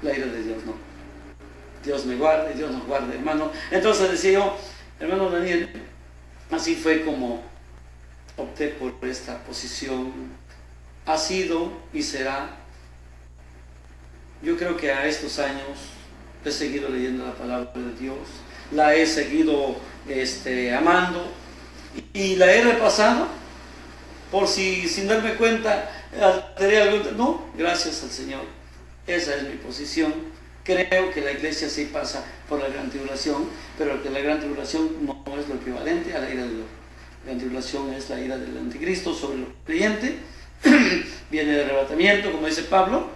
la ira de Dios no. Dios me guarde, Dios nos guarde, hermano. Entonces decía yo, hermano Daniel, así fue como opté por esta posición. Ha sido y será. Yo creo que a estos años he seguido leyendo la palabra de Dios, la he seguido amando y la he repasado por si sin darme cuenta alteré algún... No, gracias al Señor. Esa es mi posición. Creo que la iglesia sí pasa por la gran tribulación, pero que la gran tribulación no es lo equivalente a la ira de Dios. La gran tribulación es la ira del anticristo sobre los creyentes. Viene el arrebatamiento, como dice Pablo,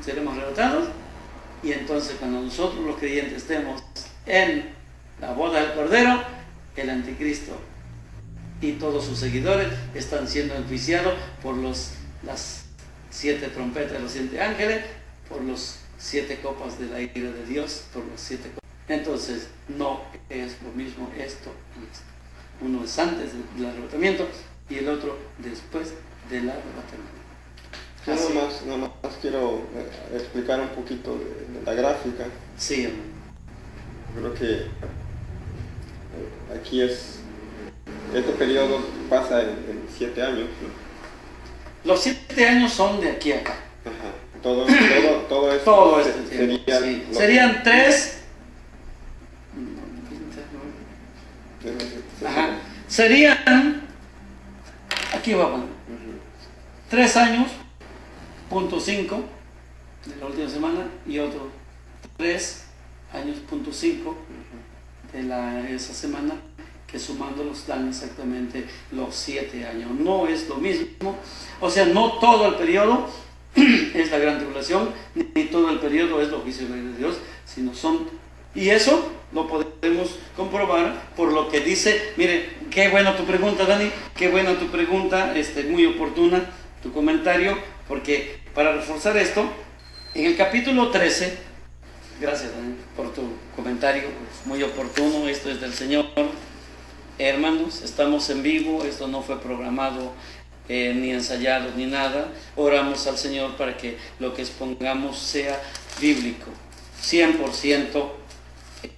seremos arrebatados, y entonces cuando nosotros los creyentes estemos en la boda del Cordero, el anticristo y todos sus seguidores están siendo enjuiciados por las 7 trompetas de los 7 ángeles, por los 7 copas de la ira de Dios, por los 7 copas. Entonces no es lo mismo esto y esto. Uno es antes del arrebatamiento y el otro después del arrebatamiento. Nada más quiero explicar un poquito de la gráfica. Sí, hermano. Creo que aquí este periodo pasa en 7 años, ¿no? Los 7 años son de aquí a acá. Ajá. Todo esto sería sí. Serían 3. Ajá. Serían, aquí va a poner 3 años, punto 5 de la última semana, y otro 3 años, punto 5 de esa semana, que sumándolos dan exactamente los 7 años. No es lo mismo, o sea, no todo el periodo es la gran tribulación, ni todo el periodo es los juicios de Dios, sino son... Y eso lo podemos comprobar por lo que dice. Mire, qué buena tu pregunta, Dani, qué buena tu pregunta, muy oportuna tu comentario, porque para reforzar esto, en el capítulo 13, gracias, Dani, por tu comentario, es muy oportuno, esto es del Señor. Hermanos, estamos en vivo, esto no fue programado ni ensayado ni nada. Oramos al Señor para que lo que expongamos sea bíblico, 100%,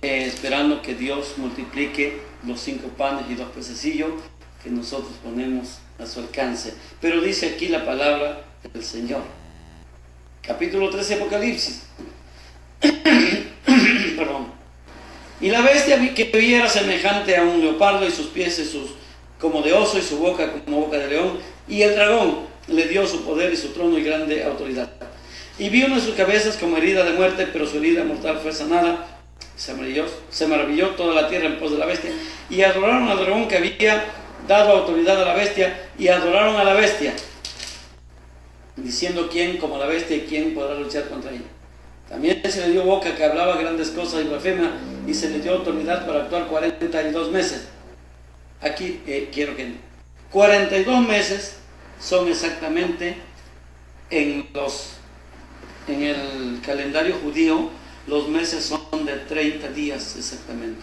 esperando que Dios multiplique los 5 panes y 2 pececillos que nosotros ponemos a su alcance. Pero dice aquí la palabra del Señor. Capítulo 13, Apocalipsis. Perdón. Y la bestia que vi era semejante a un leopardo, y sus pies como de oso, y su boca como boca de león. Y el dragón le dio su poder y su trono y grande autoridad. Y vi una de sus cabezas como herida de muerte, pero su herida mortal fue sanada. Se maravilló toda la tierra en pos de la bestia, y adoraron al dragón que había dado autoridad a la bestia, y adoraron a la bestia, diciendo: ¿quién como la bestia, y quién podrá luchar contra ella? También se le dio boca que hablaba grandes cosas y blasfema, y se le dio autoridad para actuar 42 meses. Aquí quiero que 42 meses son exactamente en el calendario judío. Los meses son de 30 días exactamente.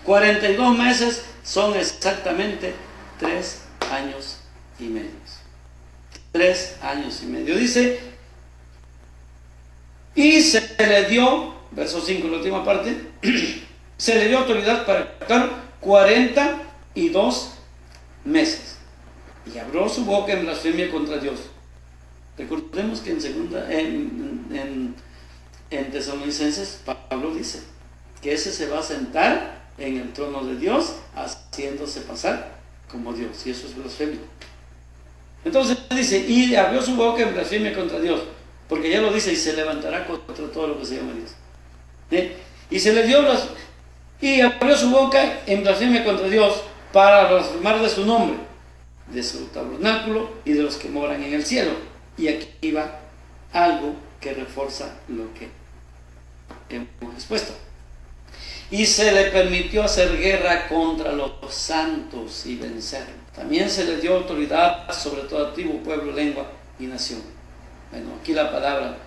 42 meses son exactamente 3 años y medio. 3 años y medio. Dice, y se le dio, verso 5, la última parte, se le dio autoridad para actuar 42 meses. Y abrió su boca en blasfemia contra Dios. Recordemos que en Tesalonicenses, Pablo dice que ese se va a sentar en el trono de Dios, haciéndose pasar como Dios, y eso es blasfemia. Entonces dice, y abrió su boca en blasfemia contra Dios, porque ya lo dice, y se levantará contra todo lo que se llama Dios. Y se le dio y abrió su boca en blasfemia contra Dios, para blasfemar de su nombre, de su tabernáculo y de los que moran en el cielo. Y aquí va algo que refuerza lo que hemos expuesto. Y se le permitió hacer guerra contra los santos y vencerlos. También se le dio autoridad sobre toda tribu, pueblo, lengua y nación. Bueno, aquí la palabra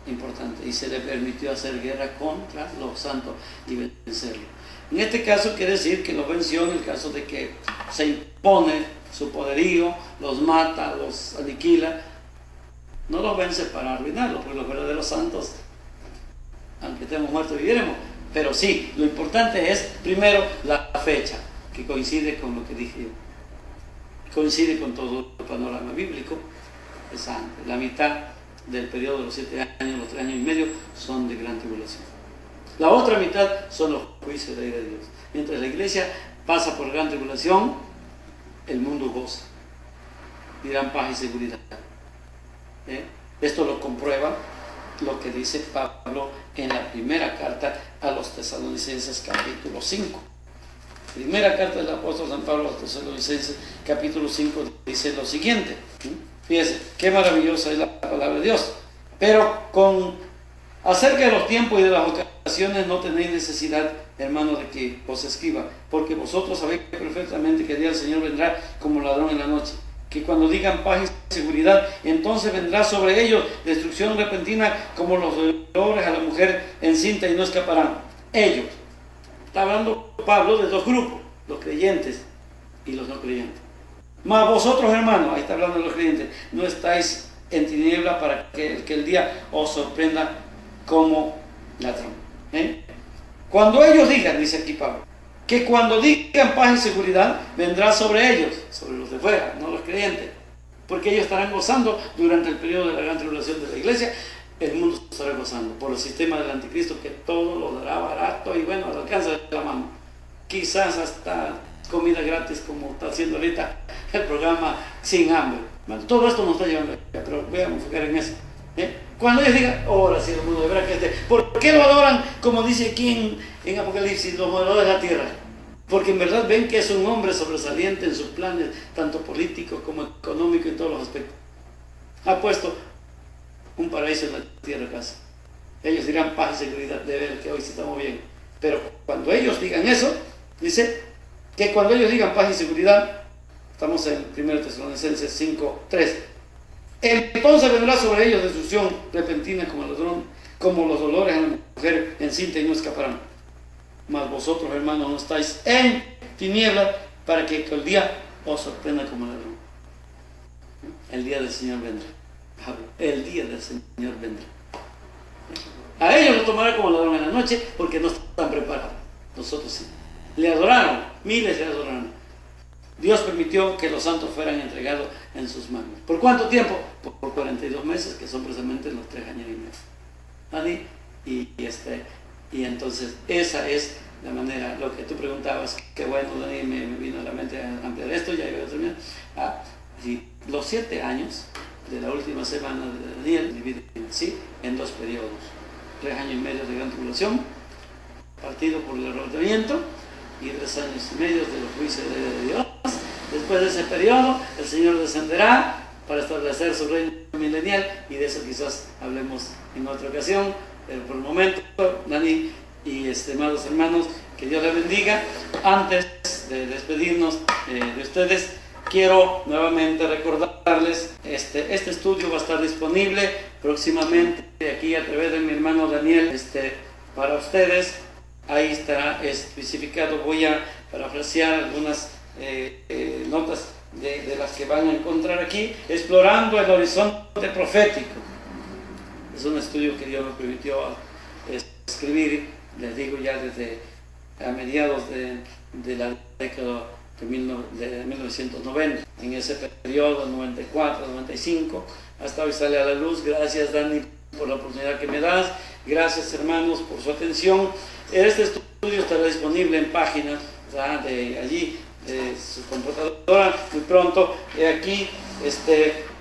importante. Y se le permitió hacer guerra contra los santos y vencerlos. En este caso quiere decir que los venció en el caso de que se impone su poderío, los mata, los aniquila. No los vence para arruinarlos, porque los verdaderos santos, aunque estemos muertos, viviremos. Pero sí, lo importante es, primero, la fecha, que coincide con lo que dije yo. Coincide con todo el panorama bíblico. Es antes. La mitad del periodo de los 7 años, los 3 años y medio, son de gran tribulación. La otra mitad son los juicios de la ira de Dios. Mientras la iglesia pasa por gran tribulación, el mundo goza. Dirán paz y seguridad. Esto lo comprueba lo que dice Pablo en la primera carta a los Tesalonicenses, capítulo 5. Primera carta del apóstol San Pablo a los Tesalonicenses, capítulo 5, dice lo siguiente. Fíjense, qué maravillosa es la palabra de Dios. Pero acerca de los tiempos y de las ocasiones no tenéis necesidad, hermanos, de que os escriba, porque vosotros sabéis perfectamente que el día del Señor vendrá como ladrón en la noche. Que cuando digan paz y seguridad, entonces vendrá sobre ellos destrucción repentina, como los dolores a la mujer encinta, y no escaparán. Ellos. Está hablando Pablo de dos grupos, los creyentes y los no creyentes. Mas vosotros, hermanos, ahí está hablando de los creyentes, no estáis en tiniebla para que el día os sorprenda como ladrón. Cuando ellos digan, dice aquí Pablo, que cuando digan paz y seguridad, vendrá sobre ellos, sobre los de fuera, no los creyentes, porque ellos estarán gozando durante el periodo de la gran tribulación de la iglesia. El mundo estará gozando por el sistema del anticristo, que todo lo dará barato y bueno, al alcance de la mano. Quizás hasta comida gratis, como está haciendo ahorita el programa Sin Hambre. Bueno, todo esto nos está llevando allá, pero voy a enfocar en eso. Cuando ellos digan, ahora sí, el mundo de verdad que ¿por qué lo adoran? Como dice aquí en Apocalipsis, los moradores de la tierra. Porque en verdad ven que es un hombre sobresaliente en sus planes, tanto políticos como económicos, en todos los aspectos. Ha puesto un paraíso en la tierra casi. ellos dirán paz y seguridad, de ver que hoy sí estamos bien. Pero cuando ellos digan eso, dice que cuando ellos digan paz y seguridad, estamos en 1 Tesalonicenses 5:3, entonces vendrá sobre ellos destrucción repentina como los dolores a la mujer encinta y no escaparán. Mas vosotros, hermanos, no estáis en tinieblas para que el día os sorprenda como ladrón. El día del Señor vendrá. El día del Señor vendrá. A ellos lo tomará como ladrón en la noche porque no están preparados. Nosotros sí. Le adoraron, miles le adoraron. Dios permitió que los santos fueran entregados en sus manos. ¿Por cuánto tiempo? Por 42 meses, que son precisamente los 3 años y medio. ¿Vale? Y entonces esa es la manera, lo que tú preguntabas, que bueno, Dani, me vino a la mente a ampliar esto, ya iba a terminar. Los 7 años de la última semana de Daniel dividen así en 2 periodos. 3 años y medio de gran tribulación, partido por el arrebatamiento, y 3 años y medio de los juicios de Dios. Después de ese periodo, el Señor descenderá para establecer su reino milenial, y de eso quizás hablemos en otra ocasión, pero por el momento, Dani y estimados hermanos, que Dios les bendiga. Antes de despedirnos de ustedes, quiero nuevamente recordarles, este estudio va a estar disponible próximamente aquí a través de mi hermano Daniel, para ustedes. Ahí estará especificado. Voy a parafrasear algunas notas de las que van a encontrar aquí. Explorando el horizonte profético. Es un estudio que Dios me permitió escribir, les digo, ya desde a mediados de la década de 1990, en ese periodo 94, 95, hasta hoy sale a la luz. Gracias, Dani, por la oportunidad que me das. Gracias, hermanos, por su atención. Este estudio estará disponible en páginas de allí, de su computadora, muy pronto. Aquí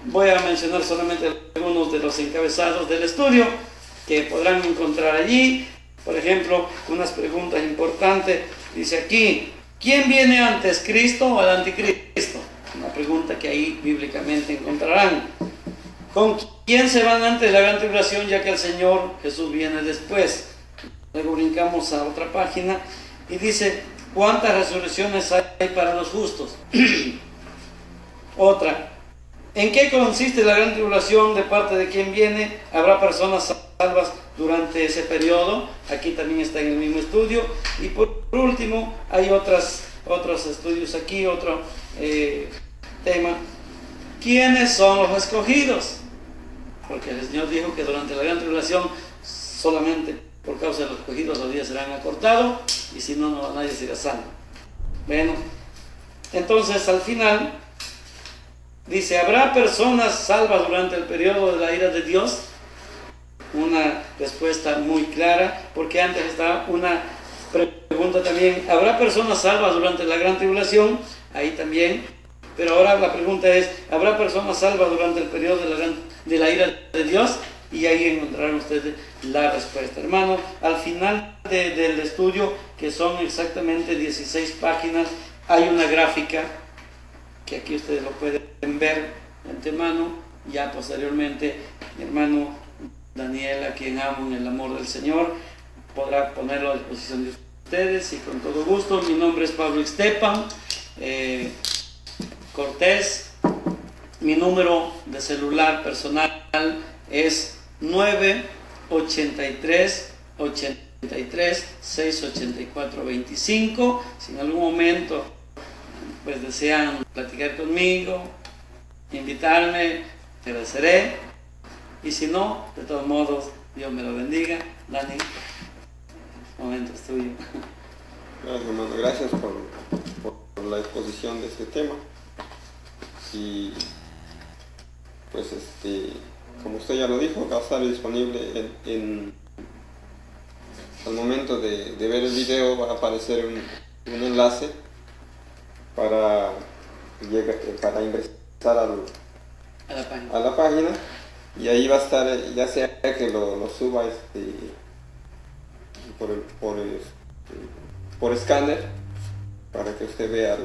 voy a mencionar solamente algunos de los encabezados del estudio que podrán encontrar allí. Por ejemplo, unas preguntas importantes. Dice aquí: ¿quién viene antes, Cristo o el anticristo? Una pregunta que ahí bíblicamente encontrarán. ¿Con quién se van antes de la gran tribulación, ya que el Señor Jesús viene después? Luego brincamos a otra página y dice: ¿cuántas resurrecciones hay para los justos? Otra: ¿en qué consiste la gran tribulación? ¿De parte de quién viene? ¿Habrá personas salvas durante ese periodo? Aquí también está en el mismo estudio. Y por último, hay otros estudios aquí, otro tema. ¿Quiénes son los escogidos? Porque el Señor dijo que durante la gran tribulación solamente por causa de los escogidos los días serán acortados, y si no, nadie será salvo. Bueno, entonces al final dice: ¿habrá personas salvas durante el periodo de la ira de Dios? Una respuesta muy clara, porque antes está una pregunta también: ¿habrá personas salvas durante la gran tribulación? Ahí también. Pero ahora la pregunta es: ¿habrá personas salvas durante el periodo de la ira de Dios? Y ahí encontrarán ustedes la respuesta. Hermano, al final del estudio, que son exactamente 16 páginas, hay una gráfica que aquí ustedes lo pueden ver de antemano. Ya posteriormente, mi hermano Daniel, a quien amo en el amor del Señor, podrá ponerlo a disposición de ustedes, y con todo gusto. Mi nombre es Pablo Ixtepan Cortés. Mi número de celular personal es 983-83-684-25. Si en algún momento pues desean platicar conmigo, invitarme, agradeceré. Y si no, de todos modos, Dios me lo bendiga. Dani, el momento es tuyo. Gracias, hermano. Gracias por la exposición de este tema. Y pues como usted ya lo dijo, va a estar disponible al momento de ver el video. Va a aparecer un enlace para ingresar a la página, y ahí va a estar, ya sea que lo suba por escáner, para que usted vea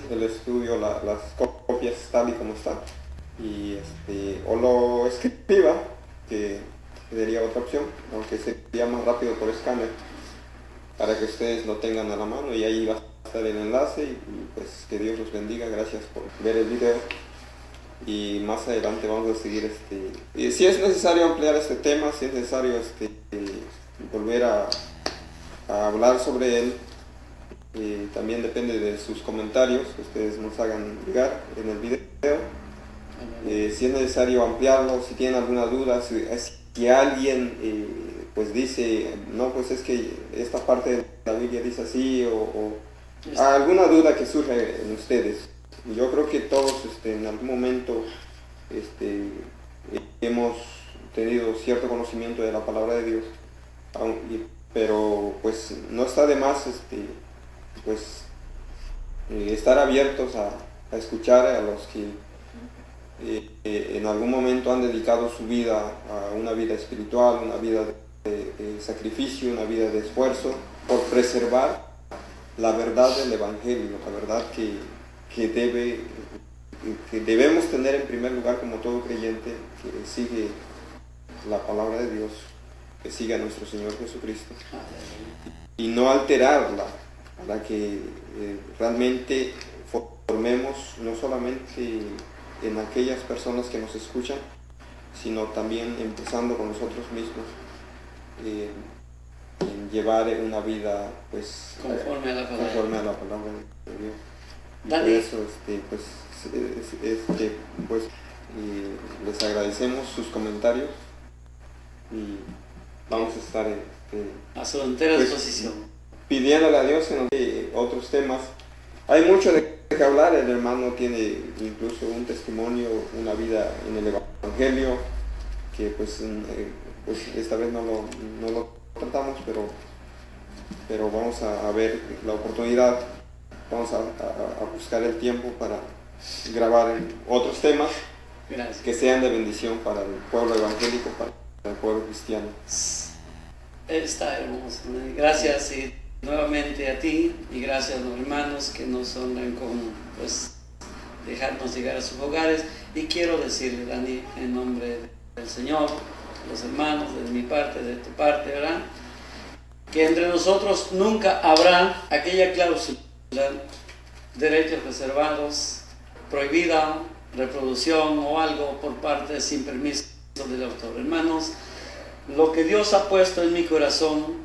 el estudio, las copias tal y como están, y o lo escriba, que sería otra opción, aunque sería más rápido por escáner, para que ustedes lo tengan a la mano, y ahí va a estar el enlace, y pues que Dios los bendiga. Gracias por ver el video, y más adelante vamos a seguir y si es necesario ampliar este tema, si es necesario volver a hablar sobre él, también depende de sus comentarios que ustedes nos hagan llegar en el video. Si es necesario ampliarlo, si tienen alguna duda, si alguien pues dice, no, pues es que esta parte de la Biblia dice así, o alguna duda que surge en ustedes. Yo creo que todos en algún momento hemos tenido cierto conocimiento de la palabra de Dios, pero pues no está de más pues estar abiertos a escuchar a los que en algún momento han dedicado su vida a una vida espiritual, una vida de sacrificio, una vida de esfuerzo por preservar la verdad del Evangelio, la verdad que debemos tener en primer lugar como todo creyente que sigue la palabra de Dios, que sigue a nuestro Señor Jesucristo, y no alterarla, para que realmente formemos no solamente en aquellas personas que nos escuchan, sino también empezando con nosotros mismos, en llevar una vida pues conforme a la palabra, palabra de Dios. Dale. Por eso pues les agradecemos sus comentarios, y vamos a estar a su entera pues, disposición, pidiéndole a Dios en otros temas. Hay mucho de que hablar. El hermano tiene incluso un testimonio, una vida en el Evangelio, que pues esta vez no lo tratamos, pero vamos a ver la oportunidad, vamos a buscar el tiempo para grabar otros temas. Gracias. Que sean de bendición para el pueblo evangélico, para el pueblo cristiano. Está hermoso. Gracias y nuevamente a ti, y gracias a los hermanos que nos honran con pues dejarnos llegar a sus hogares. Y quiero decirle, Dani, en nombre del Señor, los hermanos, de mi parte, de tu parte, ¿verdad?, que entre nosotros nunca habrá aquella cláusula, derechos reservados, prohibida reproducción o algo por parte sin permiso del autor. Hermanos, lo que Dios ha puesto en mi corazón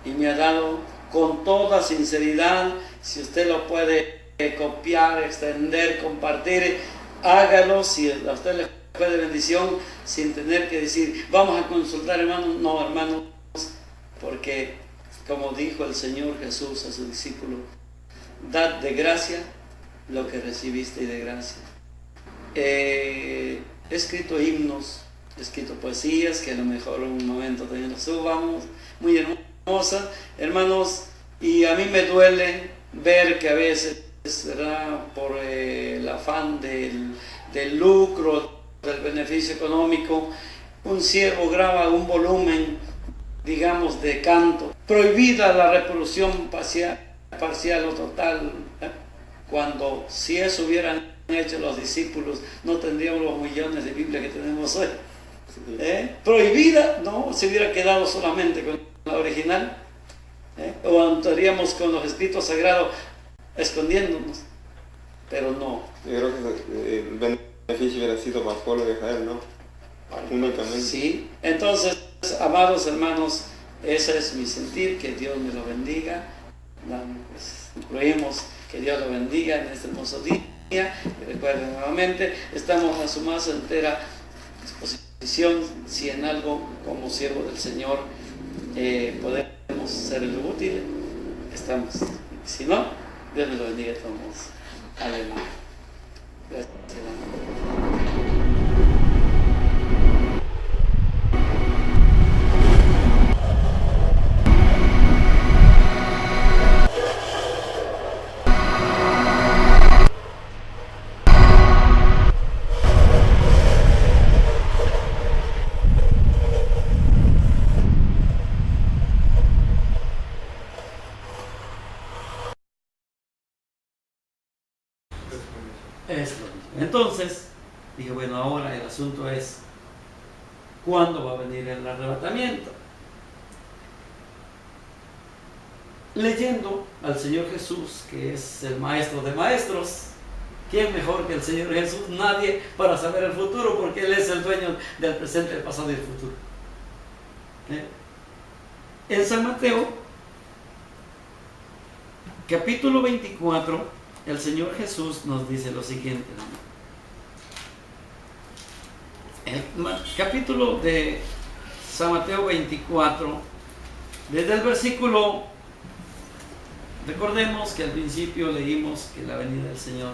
y me ha dado con toda sinceridad, si usted lo puede copiar, extender, compartir, hágalo. Si a usted le fue de bendición, sin tener que decir, vamos a consultar, hermanos. No, hermanos, porque como dijo el Señor Jesús a sus discípulos, dad de gracia lo que recibiste de gracia. He escrito himnos, he escrito poesías, que a lo mejor en un momento también lo subamos, muy hermosa, hermanos, y a mí me duele ver que a veces, ¿verdad?, por el afán del lucro, del beneficio económico, un siervo graba un volumen, digamos, de canto. Prohibida la reproducción parcial o total, cuando si eso hubieran hecho los discípulos, no tendríamos los millones de Biblia que tenemos hoy. Prohibida, no, se hubiera quedado solamente con la original, o estaríamos con los escritos sagrados escondiéndonos, pero no. Yo creo que el beneficio hubiera sido para el pueblo de Israel, ¿no? Únicamente. Sí, entonces, amados hermanos, ese es mi sentir. Que Dios me lo bendiga. Pues, incluimos que Dios lo bendiga en este hermoso día. Y recuerden nuevamente, estamos a su más entera disposición. Si en algo como siervo del Señor podemos serle útil, estamos. Si no, Dios me lo bendiga a todos. Aleluya. Gracias. Entonces, dije, bueno, ahora el asunto es cuándo va a venir el arrebatamiento. Leyendo al Señor Jesús, que es el maestro de maestros, ¿quién mejor que el Señor Jesús? Nadie para saber el futuro, porque Él es el dueño del presente, del pasado y del futuro. En San Mateo, capítulo 24, el Señor Jesús nos dice lo siguiente. El capítulo de San Mateo 24, desde el versículo, recordemos que al principio leímos que la venida del Señor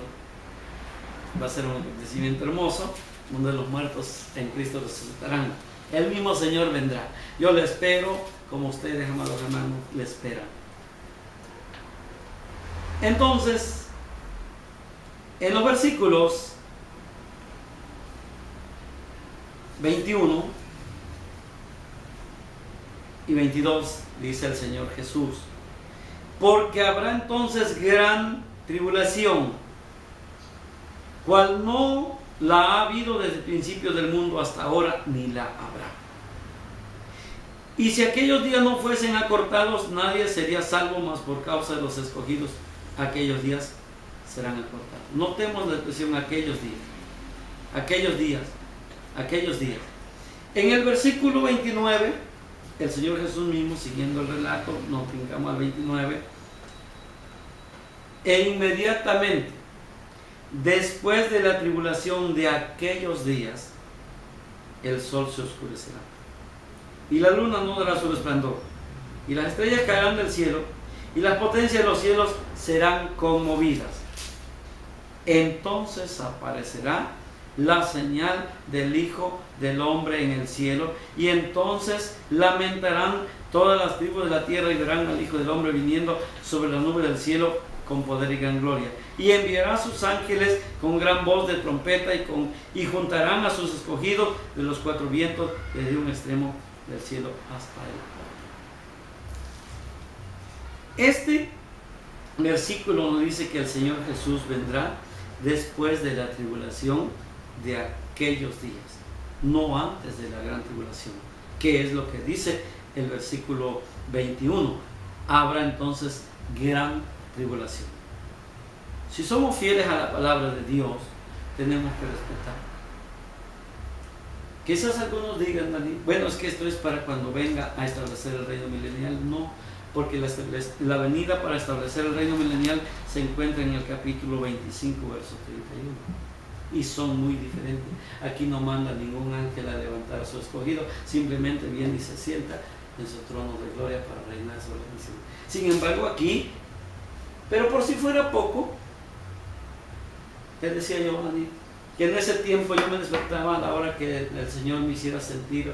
va a ser un acontecimiento hermoso, donde los muertos en Cristo resucitarán. El mismo Señor vendrá. Yo le espero, como ustedes, amados hermanos, le esperan. Entonces, en los versículos 21 y 22 dice el Señor Jesús: porque habrá entonces gran tribulación, cual no la ha habido desde el principio del mundo hasta ahora, ni la habrá. Y si aquellos días no fuesen acortados, nadie sería salvo, mas por causa de los escogidos, aquellos días serán acortados. Notemos la expresión aquellos días, aquellos días, aquellos días. En el versículo 29, el Señor Jesús mismo, siguiendo el relato, nos brincamos al 29, e inmediatamente después de la tribulación de aquellos días, el sol se oscurecerá, y la luna no dará su resplandor, y las estrellas caerán del cielo, y las potencias de los cielos serán conmovidas. Entonces aparecerá la señal del Hijo del Hombre en el cielo, y entonces lamentarán todas las tribus de la tierra, y verán al Hijo del Hombre viniendo sobre la nube del cielo con poder y gran gloria, y enviará a sus ángeles con gran voz de trompeta, y juntarán a sus escogidos de los cuatro vientos, desde un extremo del cielo hasta el otro. Este versículo nos dice que el Señor Jesús vendrá después de la tribulación de aquellos días, no antes de la gran tribulación, que es lo que dice el versículo 21. Habrá entonces gran tribulación. Si somos fieles a la palabra de Dios, tenemos que respetar. Quizás algunos digan, bueno, es que esto es para cuando venga a establecer el reino milenial. No, porque la venida para establecer el reino milenial se encuentra en el capítulo 25, verso 31, y son muy diferentes. Aquí no manda ningún ángel a levantar a su escogido, simplemente viene y se sienta en su trono de gloria para reinar sobre la nación. Sin embargo, aquí, pero por si fuera poco, te decía yo, Dani, que en ese tiempo yo me despertaba a la hora que el Señor me hiciera sentir,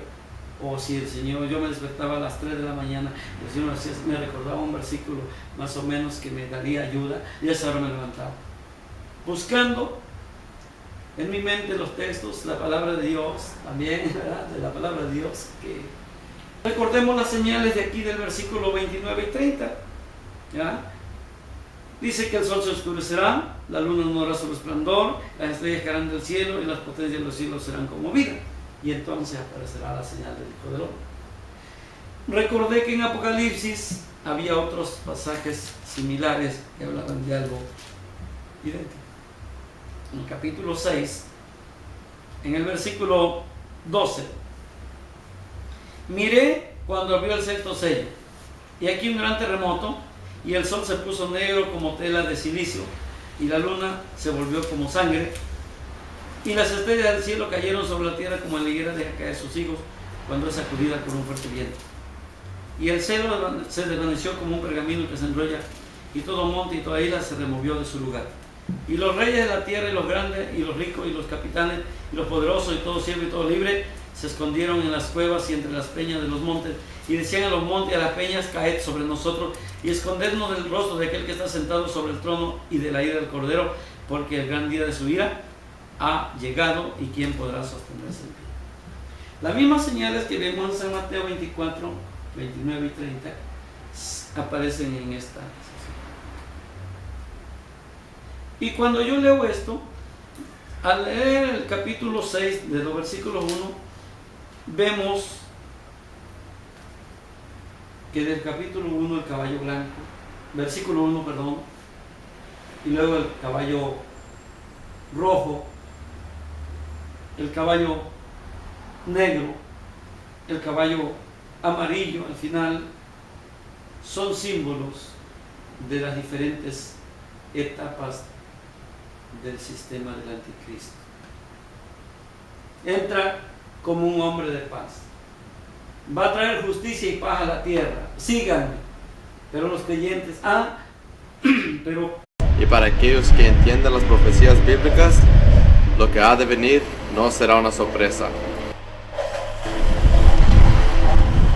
o si el Señor, yo me despertaba a las 3 de la mañana, el Señor me recordaba un versículo más o menos que me daría ayuda, y a esa hora me levantaba, buscando en mi mente los textos, la palabra de Dios, también, ¿verdad? De la palabra de Dios, que recordemos las señales de aquí del versículo 29 y 30, ¿ya? Dice que el sol se oscurecerá, la luna no dará su resplandor, las estrellas caerán del cielo, y las potencias de los cielos serán conmovidas, y entonces aparecerá la señal del Hijo del Hombre. Recordé que en Apocalipsis había otros pasajes similares que hablaban de algo idéntico. En el capítulo 6, en el versículo 12, miré cuando abrió el sexto sello, y aquí un gran terremoto, y el sol se puso negro como tela de silicio, y la luna se volvió como sangre, y las estrellas del cielo cayeron sobre la tierra como la higuera deja caer sus higos cuando es sacudida por un fuerte viento. Y el cielo se desvaneció como un pergamino que se enrolla, y todo monte y toda isla se removió de su lugar. Y los reyes de la tierra, y los grandes, y los ricos, y los capitanes, y los poderosos, y todo siervo y todo libre, se escondieron en las cuevas y entre las peñas de los montes, y decían a los montes y a las peñas: caed sobre nosotros, y escondernos del rostro de aquel que está sentado sobre el trono y de la ira del Cordero, porque el gran día de su ira ha llegado, y quién podrá sostenerse en pie. Las mismas señales que vemos en San Mateo 24, 29 y 30 aparecen en esta sección. Y cuando yo leo esto, al leer el capítulo 6 de los versículos 1, vemos que del capítulo 1 el caballo blanco, versículo 1, perdón, y luego el caballo rojo, el caballo negro, el caballo amarillo al final, son símbolos de las diferentes etapas del sistema del anticristo. Entra como un hombre de paz, va a traer justicia y paz a la tierra, síganme. Pero los creyentes, Y para aquellos que entienden las profecías bíblicas, lo que ha de venir no será una sorpresa.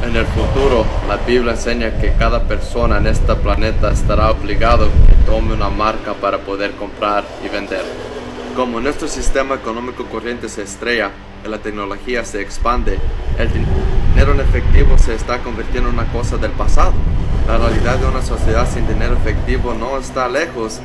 En el futuro, la Biblia enseña que cada persona en este planeta estará obligado a que tome una marca para poder comprar y vender. Como nuestro sistema económico corriente se estrella y la tecnología se expande, el dinero en efectivo se está convirtiendo en una cosa del pasado. La realidad de una sociedad sin dinero efectivo no está lejos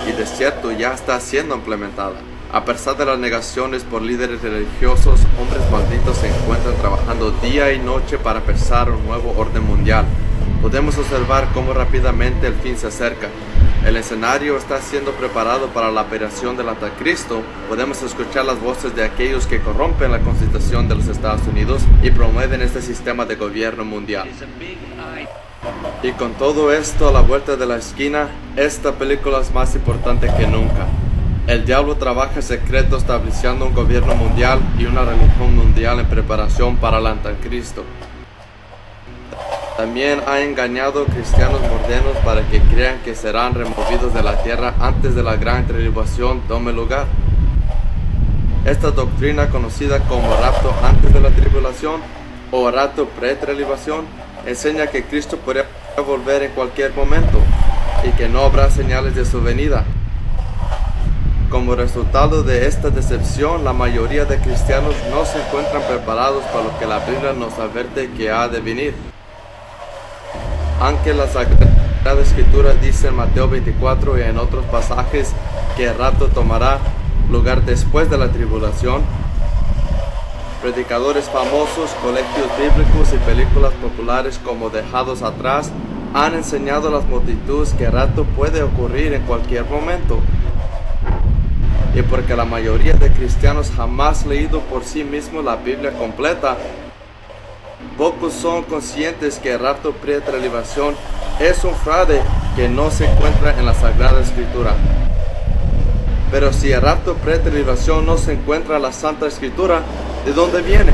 y de cierto ya está siendo implementada. A pesar de las negaciones por líderes religiosos, hombres malditos se encuentran trabajando día y noche para empezar un nuevo orden mundial. Podemos observar cómo rápidamente el fin se acerca. El escenario está siendo preparado para la operación del anticristo. Podemos escuchar las voces de aquellos que corrompen la Constitución de los Estados Unidos y promueven este sistema de gobierno mundial. Y con todo esto a la vuelta de la esquina, esta película es más importante que nunca. El diablo trabaja en secreto estableciendo un gobierno mundial y una religión mundial en preparación para el anticristo. También ha engañado a cristianos modernos para que crean que serán removidos de la tierra antes de la gran tribulación tome lugar. Esta doctrina, conocida como rapto antes de la tribulación o rapto pre-tribulación, enseña que Cristo podría volver en cualquier momento y que no habrá señales de su venida. Como resultado de esta decepción, la mayoría de cristianos no se encuentran preparados para lo que la Biblia nos advierte que ha de venir. Aunque la Sagrada Escritura dice en Mateo 24 y en otros pasajes que el rapto tomará lugar después de la tribulación, predicadores famosos, colegios bíblicos y películas populares como Dejados Atrás han enseñado a las multitudes que el rapto puede ocurrir en cualquier momento. Y porque la mayoría de cristianos jamás han leído por sí mismos la Biblia completa, pocos son conscientes que el rapto pre-tribulación es un fraude que no se encuentra en la Sagrada Escritura. Pero si el rapto pre-tribulación no se encuentra en la Santa Escritura, ¿de dónde viene?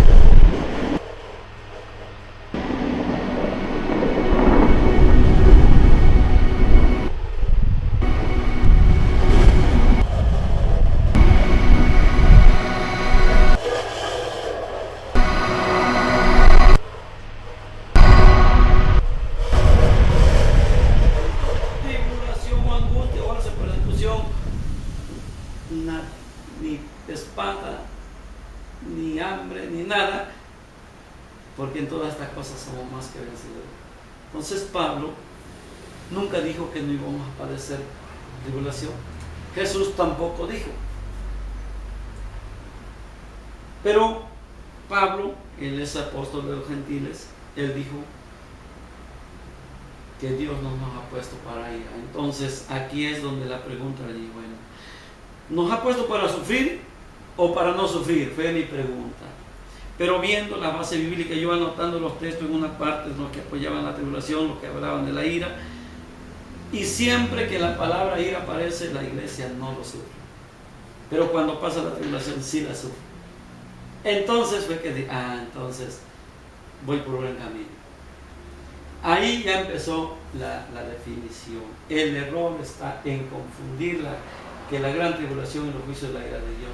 Ni espada, ni hambre, ni nada, porque en todas estas cosas somos más que vencedores. Entonces Pablo nunca dijo que no íbamos a padecer tribulación. Jesús tampoco dijo. Pero Pablo, él es apóstol de los gentiles, él dijo que Dios no nos ha puesto para ira. Entonces aquí es donde la pregunta allí, bueno, ¿nos ha puesto para sufrir o para no sufrir? Fue mi pregunta. Pero viendo la base bíblica, yo anotando los textos en una parte, los que apoyaban la tribulación, los que hablaban de la ira, y siempre que la palabra ira aparece, la iglesia no lo sufre. Pero cuando pasa la tribulación, sí la sufre. Entonces fue que dije, entonces voy por buen camino. Ahí ya empezó la definición. El error está en confundirla, que la gran tribulación y los juicios de la ira de Dios.